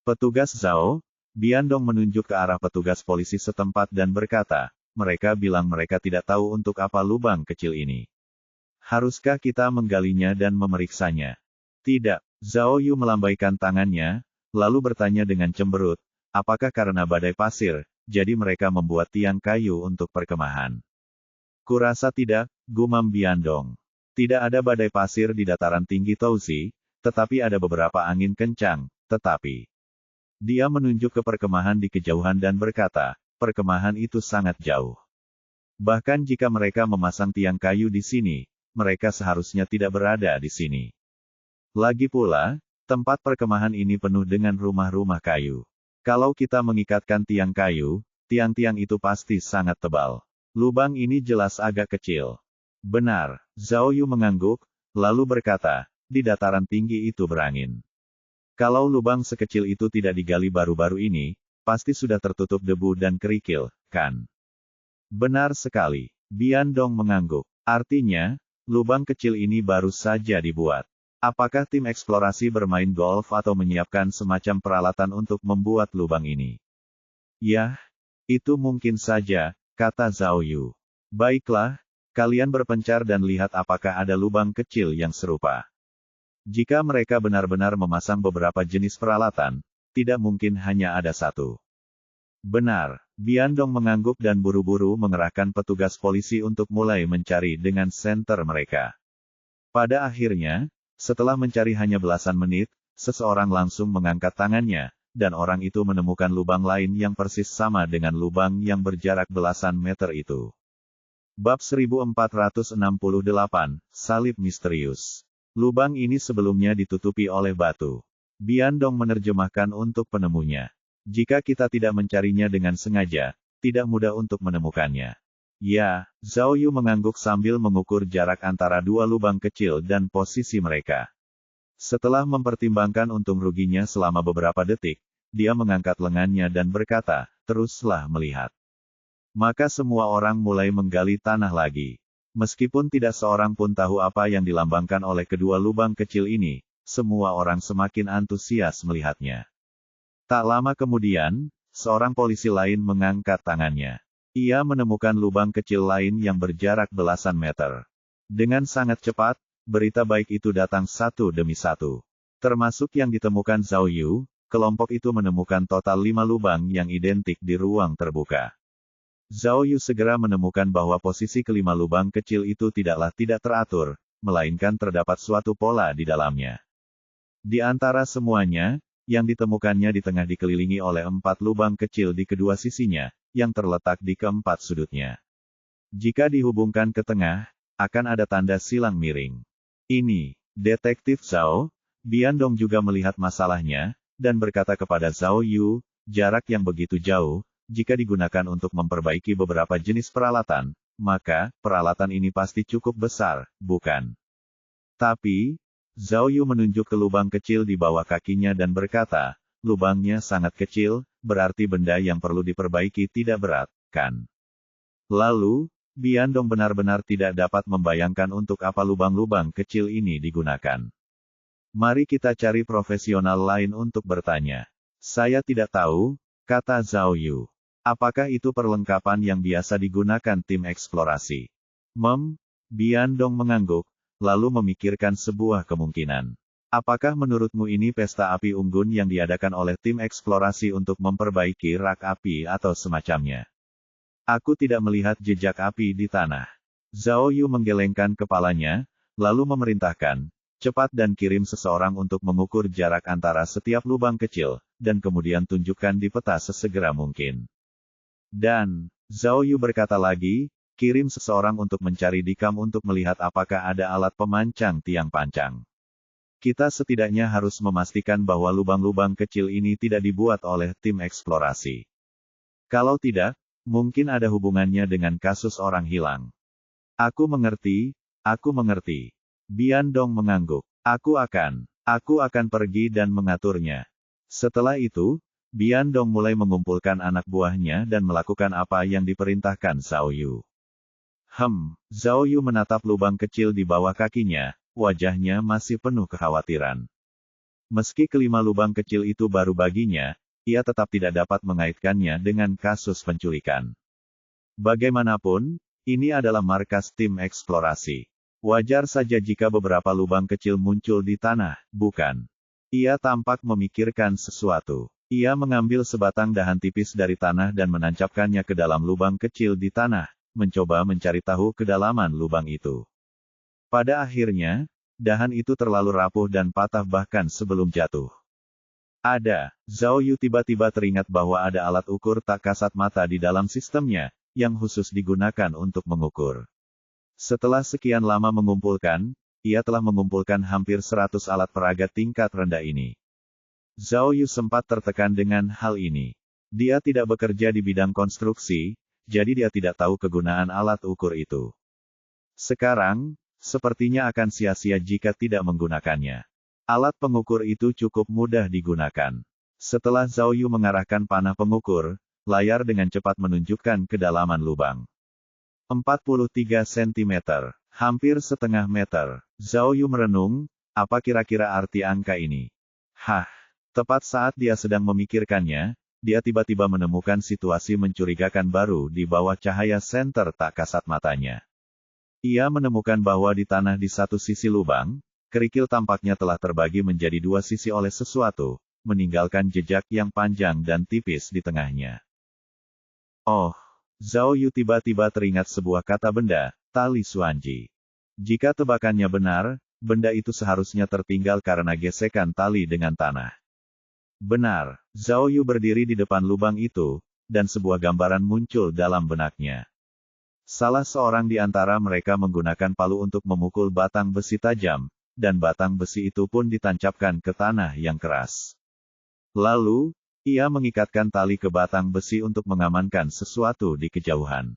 Petugas Zhao, Biandong menunjuk ke arah petugas polisi setempat dan berkata, mereka bilang mereka tidak tahu untuk apa lubang kecil ini. Haruskah kita menggalinya dan memeriksanya? Tidak, Zhao Yu melambaikan tangannya, lalu bertanya dengan cemberut, apakah karena badai pasir, jadi mereka membuat tiang kayu untuk perkemahan? Kurasa tidak, gumam Biandong. Tidak ada badai pasir di dataran tinggi Touzi, tetapi ada beberapa angin kencang, tetapi... Dia menunjuk ke perkemahan di kejauhan dan berkata, perkemahan itu sangat jauh. Bahkan jika mereka memasang tiang kayu di sini, mereka seharusnya tidak berada di sini. Lagi pula, tempat perkemahan ini penuh dengan rumah-rumah kayu. Kalau kita mengikatkan tiang kayu, tiang-tiang itu pasti sangat tebal. Lubang ini jelas agak kecil. Benar, Zhao Yu mengangguk, lalu berkata, di dataran tinggi itu berangin. Kalau lubang sekecil itu tidak digali baru-baru ini, pasti sudah tertutup debu dan kerikil, kan? Benar sekali, Biandong mengangguk. Artinya, lubang kecil ini baru saja dibuat. Apakah tim eksplorasi bermain golf atau menyiapkan semacam peralatan untuk membuat lubang ini? Yah, itu mungkin saja, kata Zhao Yu. Baiklah, kalian berpencar dan lihat apakah ada lubang kecil yang serupa. Jika mereka benar-benar memasang beberapa jenis peralatan, tidak mungkin hanya ada satu. Benar, Biandong mengangguk dan buru-buru mengerahkan petugas polisi untuk mulai mencari dengan senter mereka. Pada akhirnya, setelah mencari hanya belasan menit, seseorang langsung mengangkat tangannya, dan orang itu menemukan lubang lain yang persis sama dengan lubang yang berjarak belasan meter itu. Bab 1468, Salib Misterius. Lubang ini sebelumnya ditutupi oleh batu. Biandong menerjemahkan untuk penemunya. Jika kita tidak mencarinya dengan sengaja, tidak mudah untuk menemukannya. Ya, Zhao Yu mengangguk sambil mengukur jarak antara dua lubang kecil dan posisi mereka. Setelah mempertimbangkan untung ruginya selama beberapa detik, dia mengangkat lengannya dan berkata, teruslah melihat. Maka semua orang mulai menggali tanah lagi. Meskipun tidak seorang pun tahu apa yang dilambangkan oleh kedua lubang kecil ini, semua orang semakin antusias melihatnya. Tak lama kemudian, seorang polisi lain mengangkat tangannya. Ia menemukan lubang kecil lain yang berjarak belasan meter. Dengan sangat cepat, berita baik itu datang satu demi satu. Termasuk yang ditemukan Zhao Yu, kelompok itu menemukan total 5 lubang yang identik di ruang terbuka. Zhao Yu segera menemukan bahwa posisi kelima lubang kecil itu tidaklah tidak teratur, melainkan terdapat suatu pola di dalamnya. Di antara semuanya, yang ditemukannya di tengah dikelilingi oleh 4 lubang kecil di kedua sisinya, yang terletak di keempat sudutnya. Jika dihubungkan ke tengah, akan ada tanda silang miring. Ini, Detektif Zhao, Biandong juga melihat masalahnya, dan berkata kepada Zhao Yu, jarak yang begitu jauh, jika digunakan untuk memperbaiki beberapa jenis peralatan, maka, peralatan ini pasti cukup besar, bukan? Tapi, Zhao Yu menunjuk ke lubang kecil di bawah kakinya dan berkata, lubangnya sangat kecil, berarti benda yang perlu diperbaiki tidak berat, kan? Lalu, Biandong benar-benar tidak dapat membayangkan untuk apa lubang-lubang kecil ini digunakan. Mari kita cari profesional lain untuk bertanya. Saya tidak tahu, kata Zhao Yu. Apakah itu perlengkapan yang biasa digunakan tim eksplorasi? Biandong mengangguk, lalu memikirkan sebuah kemungkinan. Apakah menurutmu ini pesta api unggun yang diadakan oleh tim eksplorasi untuk memperbaiki rak api atau semacamnya? Aku tidak melihat jejak api di tanah. Zhao Yu menggelengkan kepalanya, lalu memerintahkan, cepat dan kirim seseorang untuk mengukur jarak antara setiap lubang kecil, dan kemudian tunjukkan di peta sesegera mungkin. Dan, Zhao Yu berkata lagi, kirim seseorang untuk mencari di kam untuk melihat apakah ada alat pemancang tiang pancang. Kita setidaknya harus memastikan bahwa lubang-lubang kecil ini tidak dibuat oleh tim eksplorasi. Kalau tidak, mungkin ada hubungannya dengan kasus orang hilang. Aku mengerti, Biandong mengangguk. Aku akan pergi dan mengaturnya. Setelah itu, Biandong mulai mengumpulkan anak buahnya dan melakukan apa yang diperintahkan Zhao Yu. Zhao Yu menatap lubang kecil di bawah kakinya, wajahnya masih penuh kekhawatiran. Meski kelima lubang kecil itu baru baginya, ia tetap tidak dapat mengaitkannya dengan kasus penculikan. Bagaimanapun, ini adalah markas tim eksplorasi. Wajar saja jika beberapa lubang kecil muncul di tanah, bukan? Ia tampak memikirkan sesuatu. Ia mengambil sebatang dahan tipis dari tanah dan menancapkannya ke dalam lubang kecil di tanah, mencoba mencari tahu kedalaman lubang itu. Pada akhirnya, dahan itu terlalu rapuh dan patah bahkan sebelum jatuh. Zhao Yu tiba-tiba teringat bahwa ada alat ukur tak kasat mata di dalam sistemnya, yang khusus digunakan untuk mengukur. Setelah sekian lama mengumpulkan, ia telah mengumpulkan hampir 100 alat peraga tingkat rendah ini. Zhao Yu sempat tertekan dengan hal ini. Dia tidak bekerja di bidang konstruksi, jadi dia tidak tahu kegunaan alat ukur itu. Sekarang, sepertinya akan sia-sia jika tidak menggunakannya. Alat pengukur itu cukup mudah digunakan. Setelah Zhao Yu mengarahkan panah pengukur, layar dengan cepat menunjukkan kedalaman lubang. 43 cm, hampir setengah meter. Zhao Yu merenung, apa kira-kira arti angka ini? Tepat saat dia sedang memikirkannya, dia tiba-tiba menemukan situasi mencurigakan baru di bawah cahaya senter tak kasat matanya. Ia menemukan bahwa di tanah di satu sisi lubang, kerikil tampaknya telah terbagi menjadi dua sisi oleh sesuatu, meninggalkan jejak yang panjang dan tipis di tengahnya. Oh, Zhao Yu tiba-tiba teringat sebuah kata benda, tali Xuanji. Jika tebakannya benar, benda itu seharusnya tertinggal karena gesekan tali dengan tanah. Benar, Zhao Yu berdiri di depan lubang itu, dan sebuah gambaran muncul dalam benaknya. Salah seorang di antara mereka menggunakan palu untuk memukul batang besi tajam, dan batang besi itu pun ditancapkan ke tanah yang keras. Lalu, ia mengikatkan tali ke batang besi untuk mengamankan sesuatu di kejauhan.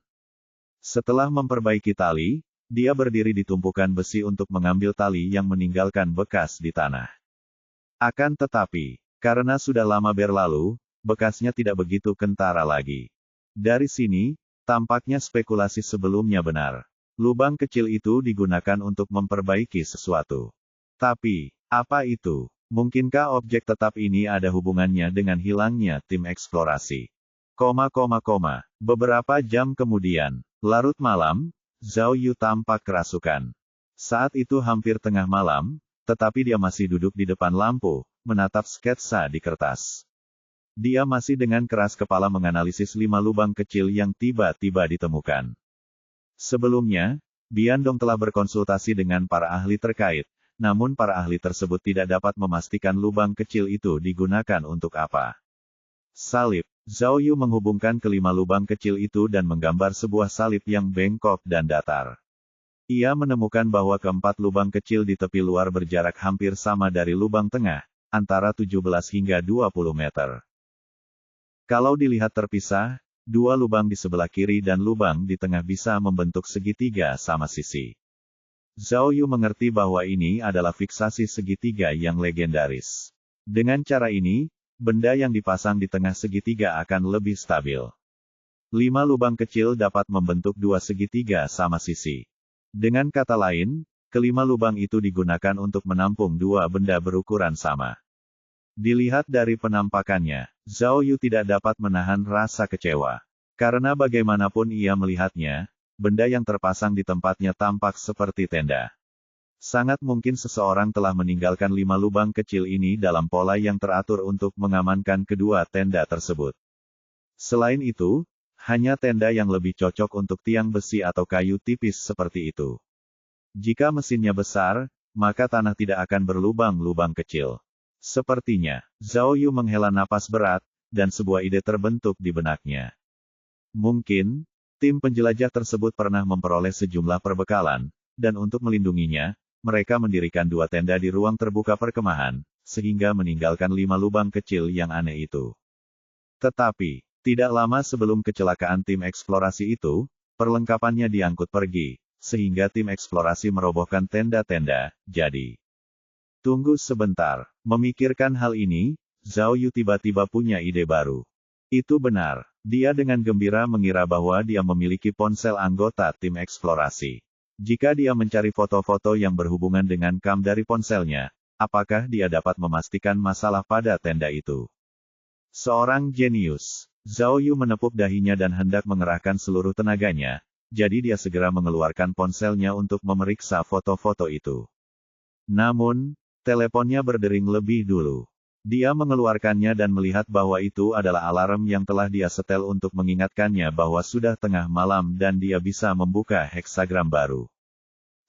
Setelah memperbaiki tali, dia berdiri di tumpukan besi untuk mengambil tali yang meninggalkan bekas di tanah. Akan tetapi, karena sudah lama berlalu, bekasnya tidak begitu kentara lagi. Dari sini, tampaknya spekulasi sebelumnya benar. Lubang kecil itu digunakan untuk memperbaiki sesuatu. Tapi, apa itu? Mungkinkah objek tetap ini ada hubungannya dengan hilangnya tim eksplorasi? Beberapa jam kemudian, larut malam, Zhao Yu tampak kerasukan. Saat itu hampir tengah malam, tetapi dia masih duduk di depan lampu, menatap sketsa di kertas. Dia masih dengan keras kepala menganalisis 5 lubang kecil yang tiba-tiba ditemukan. Sebelumnya, Biandong telah berkonsultasi dengan para ahli terkait, namun para ahli tersebut tidak dapat memastikan lubang kecil itu digunakan untuk apa. Salib, Zhao Yu menghubungkan kelima lubang kecil itu dan menggambar sebuah salib yang bengkok dan datar. Ia menemukan bahwa keempat lubang kecil di tepi luar berjarak hampir sama dari lubang tengah, antara 17 hingga 20 meter. Kalau dilihat terpisah, dua lubang di sebelah kiri dan lubang di tengah bisa membentuk segitiga sama sisi. Zhao Yu mengerti bahwa ini adalah fiksasi segitiga yang legendaris. Dengan cara ini, benda yang dipasang di tengah segitiga akan lebih stabil. 5 lubang kecil dapat membentuk dua segitiga sama sisi. Dengan kata lain, kelima lubang itu digunakan untuk menampung dua benda berukuran sama. Dilihat dari penampakannya, Zhao Yu tidak dapat menahan rasa kecewa. Karena bagaimanapun ia melihatnya, benda yang terpasang di tempatnya tampak seperti tenda. Sangat mungkin seseorang telah meninggalkan 5 lubang kecil ini dalam pola yang teratur untuk mengamankan kedua tenda tersebut. Selain itu, hanya tenda yang lebih cocok untuk tiang besi atau kayu tipis seperti itu. Jika mesinnya besar, maka tanah tidak akan berlubang-lubang kecil. Sepertinya, Zhao Yu menghela napas berat, dan sebuah ide terbentuk di benaknya. Mungkin, tim penjelajah tersebut pernah memperoleh sejumlah perbekalan, dan untuk melindunginya, mereka mendirikan 2 tenda di ruang terbuka perkemahan, sehingga meninggalkan 5 lubang kecil yang aneh itu. Tetapi, tidak lama sebelum kecelakaan tim eksplorasi itu, perlengkapannya diangkut pergi, sehingga tim eksplorasi merobohkan tenda-tenda, jadi. Tunggu sebentar, memikirkan hal ini, Zhao Yu tiba-tiba punya ide baru. Itu benar, dia dengan gembira mengira bahwa dia memiliki ponsel anggota tim eksplorasi. Jika dia mencari foto-foto yang berhubungan dengan kam dari ponselnya, apakah dia dapat memastikan masalah pada tenda itu? Seorang jenius. Zhao Yu menepuk dahinya dan hendak mengerahkan seluruh tenaganya, jadi dia segera mengeluarkan ponselnya untuk memeriksa foto-foto itu. Namun, teleponnya berdering lebih dulu. Dia mengeluarkannya dan melihat bahwa itu adalah alarm yang telah dia setel untuk mengingatkannya bahwa sudah tengah malam dan dia bisa membuka heksagram baru.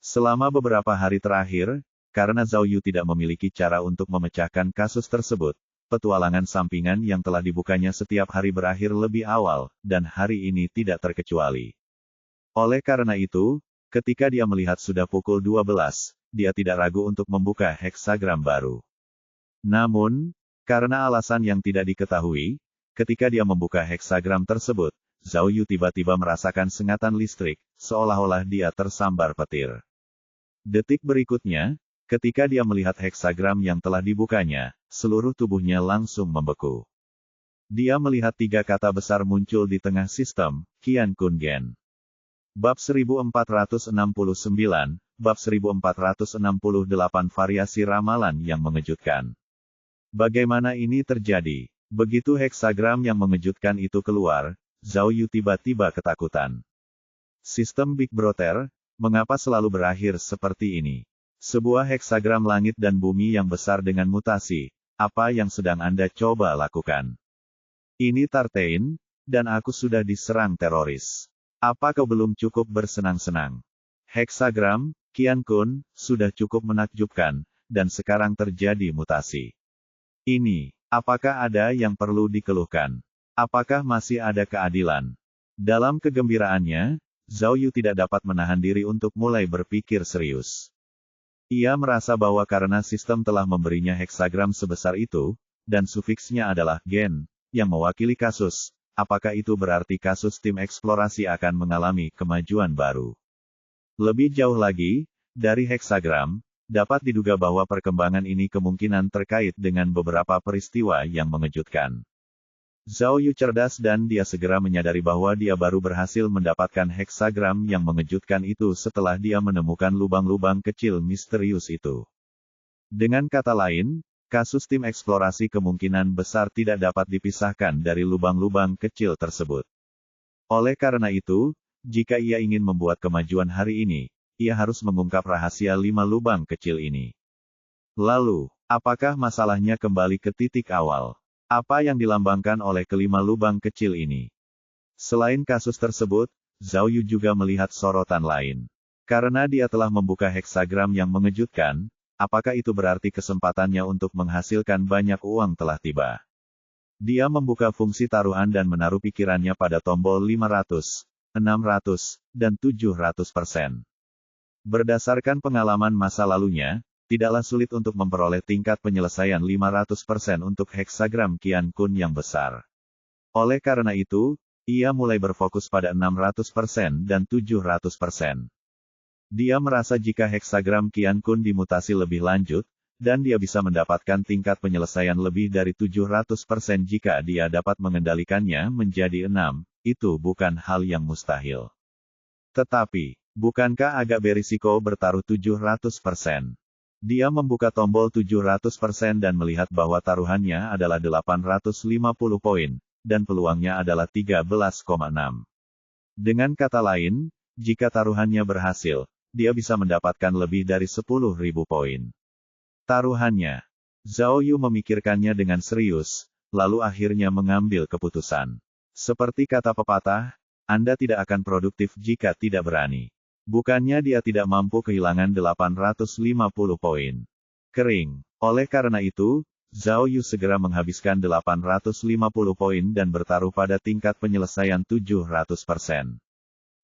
Selama beberapa hari terakhir, karena Zhao Yu tidak memiliki cara untuk memecahkan kasus tersebut, petualangan sampingan yang telah dibukanya setiap hari berakhir lebih awal, dan hari ini tidak terkecuali. Oleh karena itu, ketika dia melihat sudah pukul 12, dia tidak ragu untuk membuka heksagram baru. Namun, karena alasan yang tidak diketahui, ketika dia membuka heksagram tersebut, Zhao Yu tiba-tiba merasakan sengatan listrik, seolah-olah dia tersambar petir. Detik berikutnya, ketika dia melihat heksagram yang telah dibukanya, seluruh tubuhnya langsung membeku. Dia melihat 3 kata besar muncul di tengah sistem, Qian Kun Gen. Bab 1469, Bab 1468 variasi ramalan yang mengejutkan. Bagaimana ini terjadi? Begitu heksagram yang mengejutkan itu keluar, Zhao Yu tiba-tiba ketakutan. Sistem Big Brother, mengapa selalu berakhir seperti ini? Sebuah heksagram langit dan bumi yang besar dengan mutasi, apa yang sedang Anda coba lakukan? Ini Tartein, dan aku sudah diserang teroris. Apa kau belum cukup bersenang-senang? Heksagram, Qian Kun, sudah cukup menakjubkan, dan sekarang terjadi mutasi. Ini, apakah ada yang perlu dikeluhkan? Apakah masih ada keadilan? Dalam kegembiraannya, Zhao Yu tidak dapat menahan diri untuk mulai berpikir serius. Ia merasa bahwa karena sistem telah memberinya heksagram sebesar itu, dan sufiksnya adalah gen, yang mewakili kasus, apakah itu berarti kasus tim eksplorasi akan mengalami kemajuan baru? Lebih jauh lagi, dari heksagram, dapat diduga bahwa perkembangan ini kemungkinan terkait dengan beberapa peristiwa yang mengejutkan. Zhao Yu cerdas dan dia segera menyadari bahwa dia baru berhasil mendapatkan heksagram yang mengejutkan itu setelah dia menemukan lubang-lubang kecil misterius itu. Dengan kata lain, kasus tim eksplorasi kemungkinan besar tidak dapat dipisahkan dari lubang-lubang kecil tersebut. Oleh karena itu, jika ia ingin membuat kemajuan hari ini, ia harus mengungkap rahasia 5 lubang kecil ini. Lalu, apakah masalahnya kembali ke titik awal? Apa yang dilambangkan oleh kelima lubang kecil ini? Selain kasus tersebut, Zhao Yu juga melihat sorotan lain. Karena dia telah membuka heksagram yang mengejutkan, apakah itu berarti kesempatannya untuk menghasilkan banyak uang telah tiba? Dia membuka fungsi taruhan dan menaruh pikirannya pada tombol 500, 600, dan 700%. Berdasarkan pengalaman masa lalunya, tidaklah sulit untuk memperoleh tingkat penyelesaian 500% untuk heksagram Qian Kun yang besar. Oleh karena itu, ia mulai berfokus pada 600% dan 700%. Dia merasa jika heksagram Qian Kun dimutasi lebih lanjut, dan dia bisa mendapatkan tingkat penyelesaian lebih dari 700% jika dia dapat mengendalikannya menjadi 6, itu bukan hal yang mustahil. Tetapi, bukankah agak berisiko bertaruh 700%? Dia membuka tombol 700% dan melihat bahwa taruhannya adalah 850 poin, dan peluangnya adalah 13,6. Dengan kata lain, jika taruhannya berhasil, dia bisa mendapatkan lebih dari 10.000 poin. Taruhannya. Zhao Yu memikirkannya dengan serius, lalu akhirnya mengambil keputusan. Seperti kata pepatah, Anda tidak akan produktif jika tidak berani. Bukannya dia tidak mampu kehilangan 850 poin. Kering. Oleh karena itu, Zhao Yu segera menghabiskan 850 poin dan bertaruh pada tingkat penyelesaian 700%.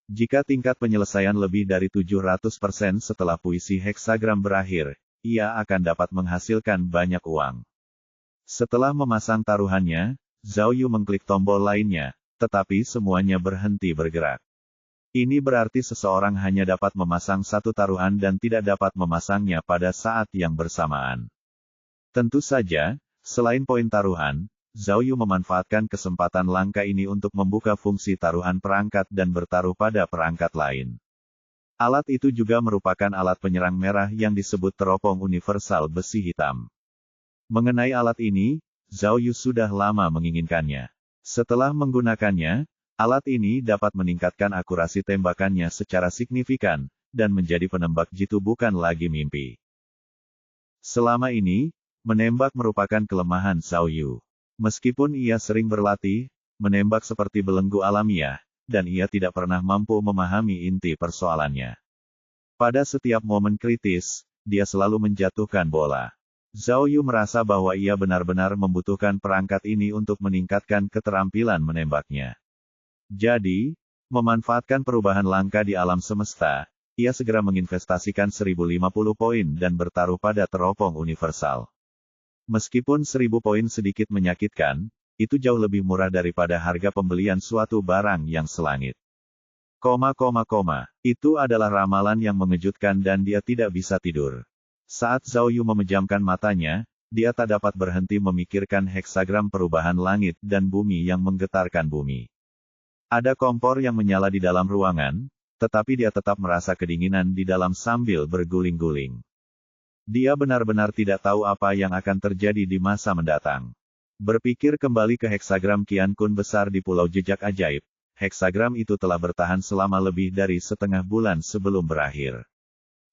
Jika tingkat penyelesaian lebih dari 700% setelah puisi heksagram berakhir, ia akan dapat menghasilkan banyak uang. Setelah memasang taruhannya, Zhao Yu mengklik tombol lainnya, tetapi semuanya berhenti bergerak. Ini berarti seseorang hanya dapat memasang satu taruhan dan tidak dapat memasangnya pada saat yang bersamaan. Tentu saja, selain poin taruhan, Zhao Yu memanfaatkan kesempatan langka ini untuk membuka fungsi taruhan perangkat dan bertaruh pada perangkat lain. Alat itu juga merupakan alat penyerang merah yang disebut teropong universal besi hitam. Mengenai alat ini, Zhao Yu sudah lama menginginkannya. Setelah menggunakannya, alat ini dapat meningkatkan akurasi tembakannya secara signifikan, dan menjadi penembak jitu bukan lagi mimpi. Selama ini, menembak merupakan kelemahan Zhao Yu. Meskipun ia sering berlatih, menembak seperti belenggu alamiah, dan ia tidak pernah mampu memahami inti persoalannya. Pada setiap momen kritis, dia selalu menjatuhkan bola. Zhao Yu merasa bahwa ia benar-benar membutuhkan perangkat ini untuk meningkatkan keterampilan menembaknya. Jadi, memanfaatkan perubahan langka di alam semesta, ia segera menginvestasikan 1050 poin dan bertaruh pada teropong universal. Meskipun 1000 poin sedikit menyakitkan, itu jauh lebih murah daripada harga pembelian suatu barang yang selangit. Itu adalah ramalan yang mengejutkan dan dia tidak bisa tidur. Saat Zhao Yu memejamkan matanya, dia tak dapat berhenti memikirkan heksagram perubahan langit dan bumi yang menggetarkan bumi. Ada kompor yang menyala di dalam ruangan, tetapi dia tetap merasa kedinginan di dalam sambil berguling-guling. Dia benar-benar tidak tahu apa yang akan terjadi di masa mendatang. Berpikir kembali ke heksagram Qian Kun besar di Pulau Jejak Ajaib, heksagram itu telah bertahan selama lebih dari setengah bulan sebelum berakhir.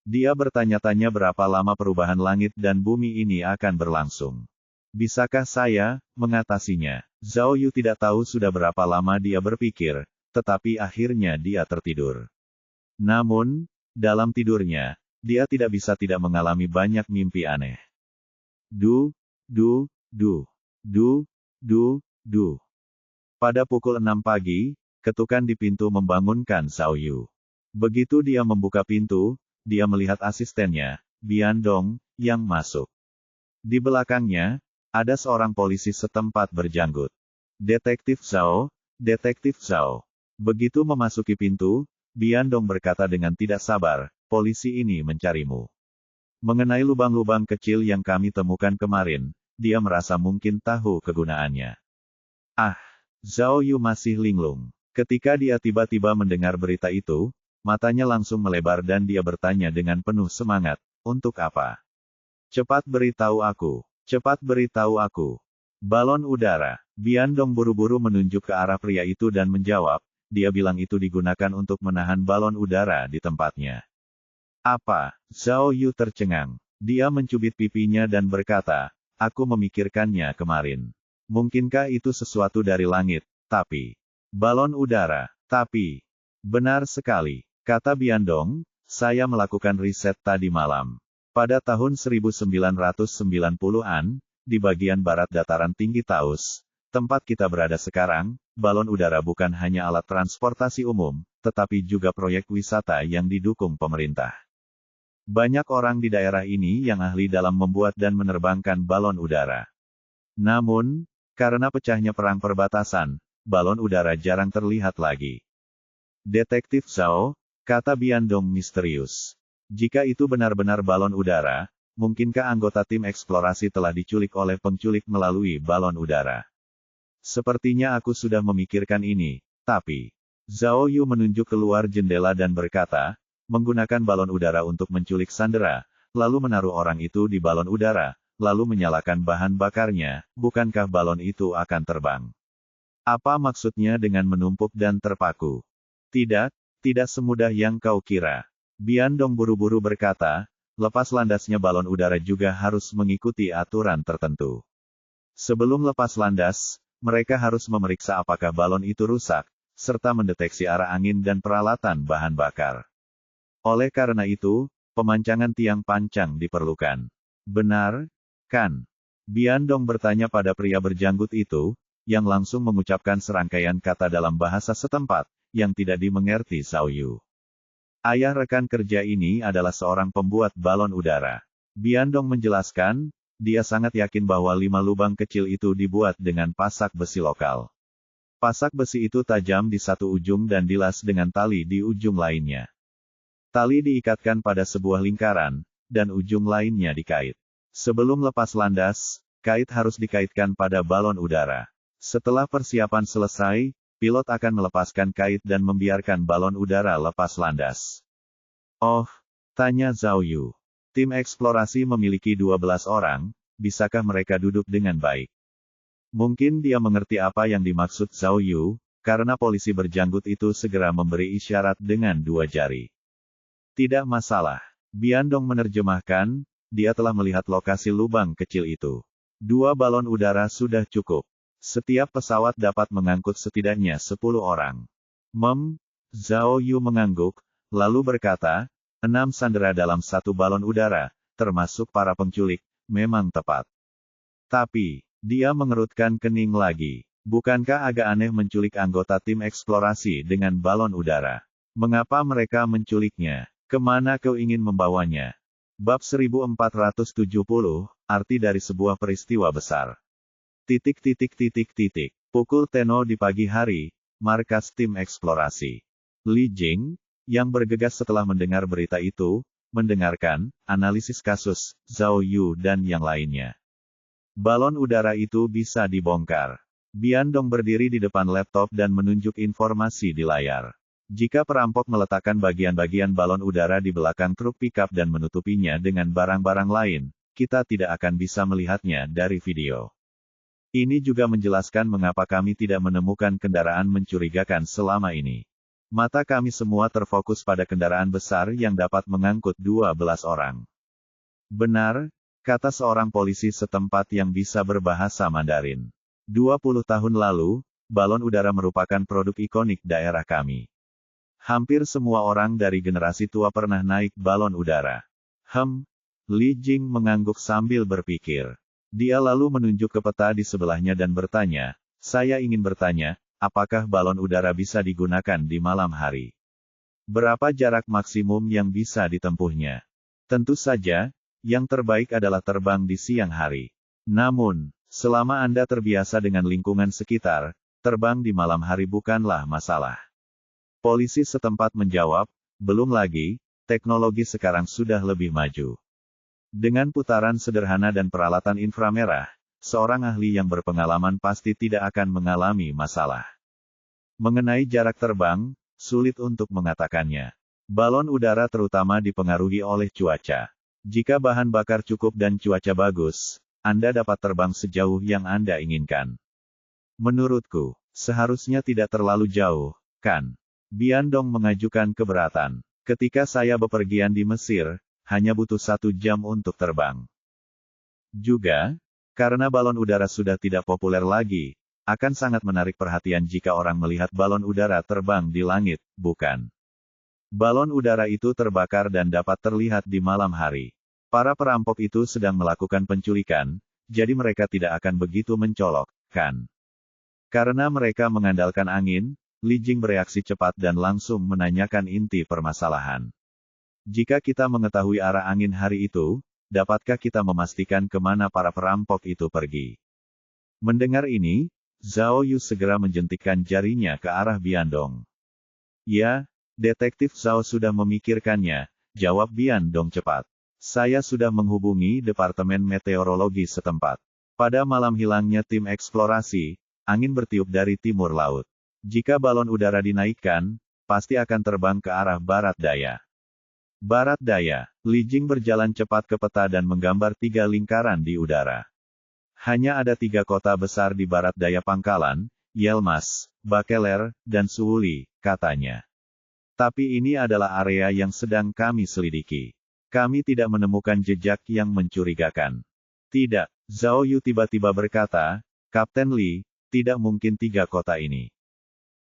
Dia bertanya-tanya berapa lama perubahan langit dan bumi ini akan berlangsung. Bisakah saya mengatasinya? Zhao Yu tidak tahu sudah berapa lama dia berpikir, tetapi akhirnya dia tertidur. Namun, dalam tidurnya, dia tidak bisa tidak mengalami banyak mimpi aneh. Du, du, du, du, du, du. Pada pukul 6 pagi, ketukan di pintu membangunkan Zhao Yu. Begitu dia membuka pintu, dia melihat asistennya, Bian Dong, yang masuk. Di belakangnya, ada seorang polisi setempat berjanggut. Detektif Zhao, Detektif Zhao. Begitu memasuki pintu, Bian Dong berkata dengan tidak sabar, polisi ini mencarimu. Mengenai lubang-lubang kecil yang kami temukan kemarin, dia merasa mungkin tahu kegunaannya. Ah, Zhao Yu masih linglung. Ketika dia tiba-tiba mendengar berita itu, matanya langsung melebar dan dia bertanya dengan penuh semangat, untuk apa? Cepat beritahu aku. Cepat beritahu aku. Balon udara. Bian Dong buru-buru menunjuk ke arah pria itu dan menjawab, dia bilang itu digunakan untuk menahan balon udara di tempatnya. Apa? Zhao Yu tercengang. Dia mencubit pipinya dan berkata, aku memikirkannya kemarin. Mungkinkah itu sesuatu dari langit, tapi... balon udara, tapi... benar sekali, kata Bian Dong, saya melakukan riset tadi malam. Pada tahun 1990-an, di bagian barat dataran tinggi Taos, tempat kita berada sekarang, balon udara bukan hanya alat transportasi umum, tetapi juga proyek wisata yang didukung pemerintah. Banyak orang di daerah ini yang ahli dalam membuat dan menerbangkan balon udara. Namun, karena pecahnya perang perbatasan, balon udara jarang terlihat lagi. Detektif Zhao, kata Bian Dong misterius. Jika itu benar-benar balon udara, mungkinkah anggota tim eksplorasi telah diculik oleh penculik melalui balon udara? Sepertinya aku sudah memikirkan ini, tapi... Zhao Yu menunjuk keluar jendela dan berkata, menggunakan balon udara untuk menculik sandera, lalu menaruh orang itu di balon udara, lalu menyalakan bahan bakarnya, bukankah balon itu akan terbang? Apa maksudnya dengan menumpuk dan terpaku? Tidak, tidak semudah yang kau kira. Bian Dong buru-buru berkata, lepas landasnya balon udara juga harus mengikuti aturan tertentu. Sebelum lepas landas, mereka harus memeriksa apakah balon itu rusak, serta mendeteksi arah angin dan peralatan bahan bakar. Oleh karena itu, pemancangan tiang pancang diperlukan. Benar, kan? Bian Dong bertanya pada pria berjanggut itu, yang langsung mengucapkan serangkaian kata dalam bahasa setempat, yang tidak dimengerti Zhao Yu. Ayah rekan kerja ini adalah seorang pembuat balon udara. Bian Dong menjelaskan, dia sangat yakin bahwa 5 lubang kecil itu dibuat dengan pasak besi lokal. Pasak besi itu tajam di satu ujung dan dilas dengan tali di ujung lainnya. Tali diikatkan pada sebuah lingkaran, dan ujung lainnya dikait. Sebelum lepas landas, kait harus dikaitkan pada balon udara. Setelah persiapan selesai, pilot akan melepaskan kait dan membiarkan balon udara lepas landas. Oh, tanya Zhao Yu. Tim eksplorasi memiliki 12 orang, bisakah mereka duduk dengan baik? Mungkin dia mengerti apa yang dimaksud Zhao Yu, karena polisi berjanggut itu segera memberi isyarat dengan 2 jari. Tidak masalah. Bian Dong menerjemahkan, dia telah melihat lokasi lubang kecil itu. 2 balon udara sudah cukup. Setiap pesawat dapat mengangkut setidaknya 10 orang. Zhao Yu mengangguk, lalu berkata, 6 sandera dalam 1 balon udara, termasuk para penculik, memang tepat. Tapi, dia mengerutkan kening lagi. Bukankah agak aneh menculik anggota tim eksplorasi dengan balon udara? Mengapa mereka menculiknya? Kemana kau ingin membawanya? Bab 1470, arti dari sebuah peristiwa besar. Pukul Teno di pagi hari, markas tim eksplorasi. Li Jing, yang bergegas setelah mendengar berita itu, mendengarkan analisis kasus Zhao Yu dan yang lainnya. Balon udara itu bisa dibongkar. Bian Dong berdiri di depan laptop dan menunjuk informasi di layar. Jika perampok meletakkan bagian-bagian balon udara di belakang truk pickup dan menutupinya dengan barang-barang lain, kita tidak akan bisa melihatnya dari video. Ini juga menjelaskan mengapa kami tidak menemukan kendaraan mencurigakan selama ini. Mata kami semua terfokus pada kendaraan besar yang dapat mengangkut 12 orang. Benar, kata seorang polisi setempat yang bisa berbahasa Mandarin. 20 tahun lalu, balon udara merupakan produk ikonik daerah kami. Hampir semua orang dari generasi tua pernah naik balon udara. Li Jing mengangguk sambil berpikir. Dia lalu menunjuk ke peta di sebelahnya dan bertanya, "Saya ingin bertanya, apakah balon udara bisa digunakan di malam hari? Berapa jarak maksimum yang bisa ditempuhnya?" Tentu saja, yang terbaik adalah terbang di siang hari. Namun, selama Anda terbiasa dengan lingkungan sekitar, terbang di malam hari bukanlah masalah. Polisi setempat menjawab, "Belum lagi, teknologi sekarang sudah lebih maju. Dengan putaran sederhana dan peralatan inframerah, seorang ahli yang berpengalaman pasti tidak akan mengalami masalah." Mengenai jarak terbang, sulit untuk mengatakannya. Balon udara terutama dipengaruhi oleh cuaca. Jika bahan bakar cukup dan cuaca bagus, Anda dapat terbang sejauh yang Anda inginkan. Menurutku, seharusnya tidak terlalu jauh, kan? Biandong mengajukan keberatan. Ketika saya bepergian di Mesir, hanya butuh 1 jam untuk terbang. Juga, karena balon udara sudah tidak populer lagi, akan sangat menarik perhatian jika orang melihat balon udara terbang di langit, bukan? Balon udara itu terbakar dan dapat terlihat di malam hari. Para perampok itu sedang melakukan penculikan, jadi mereka tidak akan begitu mencolok, kan? Karena mereka mengandalkan angin, Li Jing bereaksi cepat dan langsung menanyakan inti permasalahan. "Jika kita mengetahui arah angin hari itu, dapatkah kita memastikan kemana para perampok itu pergi?" Mendengar ini, Zhao Yu segera menjentikkan jarinya ke arah Biandong. "Ya, Detektif Zhao sudah memikirkannya," jawab Biandong cepat. "Saya sudah menghubungi Departemen Meteorologi setempat. Pada malam hilangnya tim eksplorasi, angin bertiup dari timur laut. Jika balon udara dinaikkan, pasti akan terbang ke arah barat daya." Barat daya. Li Jing berjalan cepat ke peta dan menggambar 3 lingkaran di udara. Hanya ada 3 kota besar di barat daya pangkalan, Yelmas, Bakeler, dan Suwuli, katanya. Tapi ini adalah area yang sedang kami selidiki. Kami tidak menemukan jejak yang mencurigakan. "Tidak," Zhao Yu tiba-tiba berkata, "Kapten Li, tidak mungkin 3 kota ini.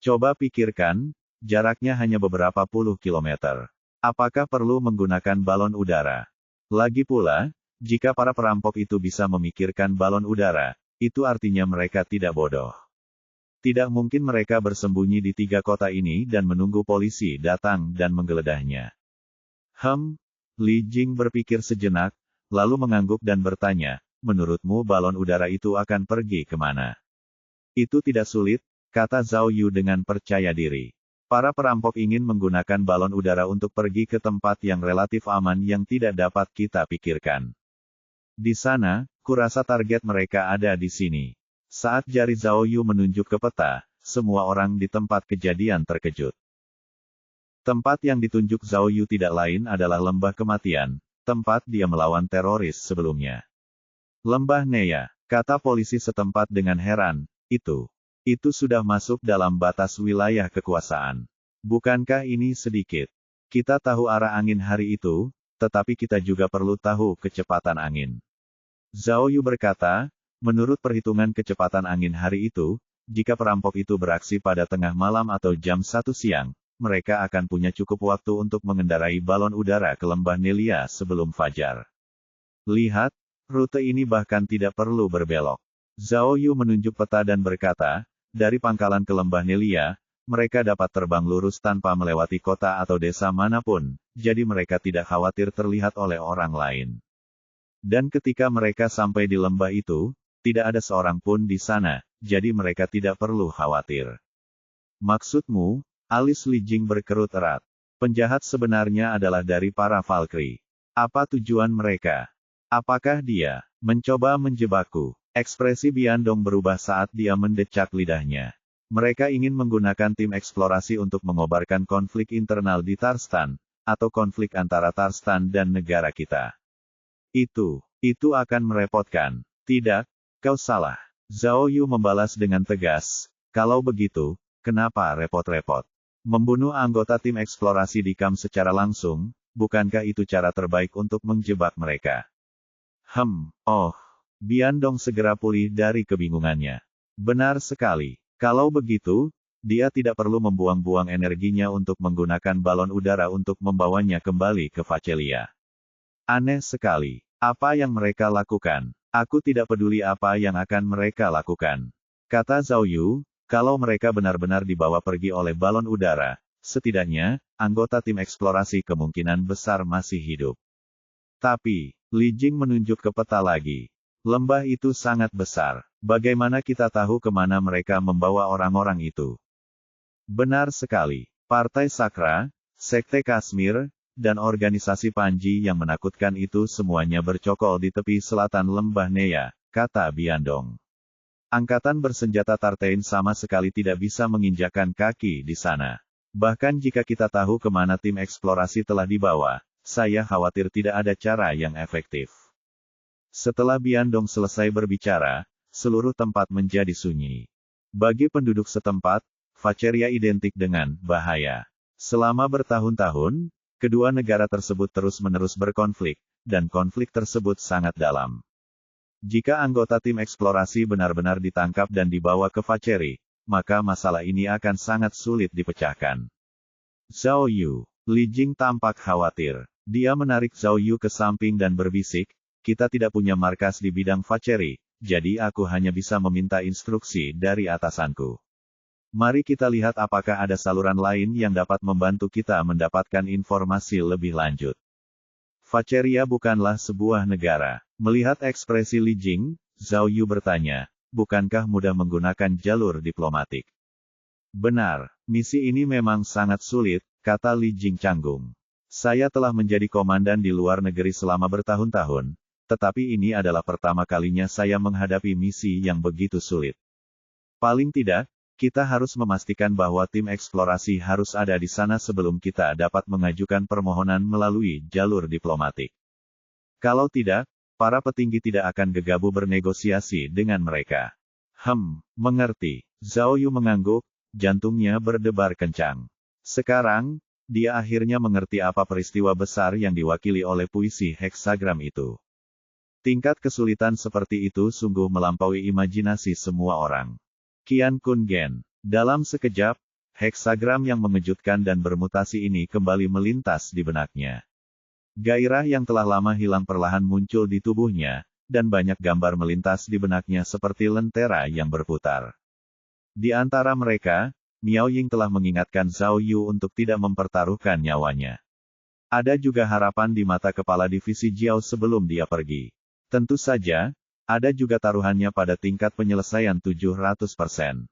Coba pikirkan, jaraknya hanya beberapa puluh kilometer. Apakah perlu menggunakan balon udara? Lagi pula, jika para perampok itu bisa memikirkan balon udara, itu artinya mereka tidak bodoh. Tidak mungkin mereka bersembunyi di 3 kota ini dan menunggu polisi datang dan menggeledahnya." Li Jing berpikir sejenak, lalu mengangguk dan bertanya, "Menurutmu balon udara itu akan pergi kemana?" "Itu tidak sulit," kata Zhao Yu dengan percaya diri. "Para perampok ingin menggunakan balon udara untuk pergi ke tempat yang relatif aman yang tidak dapat kita pikirkan. Di sana, kurasa target mereka ada di sini." Saat jari Zhao Yu menunjuk ke peta, semua orang di tempat kejadian terkejut. Tempat yang ditunjuk Zhao Yu tidak lain adalah Lembah Kematian, tempat dia melawan teroris sebelumnya. "Lembah Neya," kata polisi setempat dengan heran, itu sudah masuk dalam batas wilayah kekuasaan. Bukankah ini sedikit? Kita tahu arah angin hari itu, tetapi kita juga perlu tahu kecepatan angin. Zhao Yu berkata, "Menurut perhitungan kecepatan angin hari itu, jika perampok itu beraksi pada tengah malam atau jam 1 siang, mereka akan punya cukup waktu untuk mengendarai balon udara ke Lembah Nelia sebelum fajar. Lihat, rute ini bahkan tidak perlu berbelok." Zhao Yu menunjuk peta dan berkata, "Dari pangkalan ke Lembah Nelia, mereka dapat terbang lurus tanpa melewati kota atau desa manapun, jadi mereka tidak khawatir terlihat oleh orang lain. Dan ketika mereka sampai di lembah itu, tidak ada seorang pun di sana, jadi mereka tidak perlu khawatir." "Maksudmu?" Alis Li Jing berkerut erat. "Penjahat sebenarnya adalah dari para Valkyrie. Apa tujuan mereka? Apakah dia mencoba menjebakku?" Ekspresi Biandong berubah saat dia mendecak lidahnya. "Mereka ingin menggunakan tim eksplorasi untuk mengobarkan konflik internal di Tarstan, atau konflik antara Tarstan dan negara kita. Itu akan merepotkan." "Tidak, kau salah." Zhao Yu membalas dengan tegas, "Kalau begitu, kenapa repot-repot? Membunuh anggota tim eksplorasi di kamp secara langsung, bukankah itu cara terbaik untuk menjebak mereka? Biandong segera pulih dari kebingungannya. Benar sekali. Kalau begitu, dia tidak perlu membuang-buang energinya untuk menggunakan balon udara untuk membawanya kembali ke Facelia. Aneh sekali. Apa yang mereka lakukan? Aku tidak peduli apa yang akan mereka lakukan. Kata Zhao Yu, kalau mereka benar-benar dibawa pergi oleh balon udara, setidaknya, anggota tim eksplorasi kemungkinan besar masih hidup. Tapi, Li Jing menunjuk ke peta lagi. Lembah itu sangat besar. Bagaimana kita tahu kemana mereka membawa orang-orang itu? Benar sekali. Partai Sakra, Sekte Kashmir, dan organisasi Panji yang menakutkan itu semuanya bercokol di tepi selatan lembah Neya, kata Biandong. Angkatan bersenjata Tartein sama sekali tidak bisa menginjakkan kaki di sana. Bahkan jika kita tahu kemana tim eksplorasi telah dibawa, saya khawatir tidak ada cara yang efektif. Setelah Biandong selesai berbicara, seluruh tempat menjadi sunyi. Bagi penduduk setempat, Facelia identik dengan bahaya. Selama bertahun-tahun, kedua negara tersebut terus-menerus berkonflik, dan konflik tersebut sangat dalam. Jika anggota tim eksplorasi benar-benar ditangkap dan dibawa ke Faceri, maka masalah ini akan sangat sulit dipecahkan. Zhao Yu. Li Jing tampak khawatir. Dia menarik Zhao Yu ke samping dan berbisik, kita tidak punya markas di bidang Faceri, jadi aku hanya bisa meminta instruksi dari atasanku. Mari kita lihat apakah ada saluran lain yang dapat membantu kita mendapatkan informasi lebih lanjut. Faceria bukanlah sebuah negara. Melihat ekspresi Li Jing, Zhao Yu bertanya, bukankah mudah menggunakan jalur diplomatik? Benar, misi ini memang sangat sulit, kata Li Jing canggung. Saya telah menjadi komandan di luar negeri selama bertahun-tahun, tetapi ini adalah pertama kalinya saya menghadapi misi yang begitu sulit. Paling tidak, kita harus memastikan bahwa tim eksplorasi harus ada di sana sebelum kita dapat mengajukan permohonan melalui jalur diplomatik. Kalau tidak, para petinggi tidak akan gegabah bernegosiasi dengan mereka. Mengerti. Zhao Yu mengangguk, jantungnya berdebar kencang. Sekarang, dia akhirnya mengerti apa peristiwa besar yang diwakili oleh puisi heksagram itu. Tingkat kesulitan seperti itu sungguh melampaui imajinasi semua orang. Qian Kun Gen. Dalam sekejap, heksagram yang mengejutkan dan bermutasi ini kembali melintas di benaknya. Gairah yang telah lama hilang perlahan muncul di tubuhnya, dan banyak gambar melintas di benaknya seperti lentera yang berputar. Di antara mereka, Miao Ying telah mengingatkan Zhao Yu untuk tidak mempertaruhkan nyawanya. Ada juga harapan di mata kepala divisi Jiao sebelum dia pergi. Tentu saja, ada juga taruhannya pada tingkat penyelesaian 700%.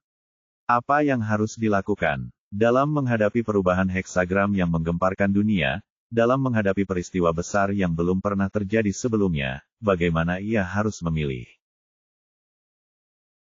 Apa yang harus dilakukan? Dalam menghadapi perubahan heksagram yang menggemparkan dunia, dalam menghadapi peristiwa besar yang belum pernah terjadi sebelumnya, bagaimana ia harus memilih?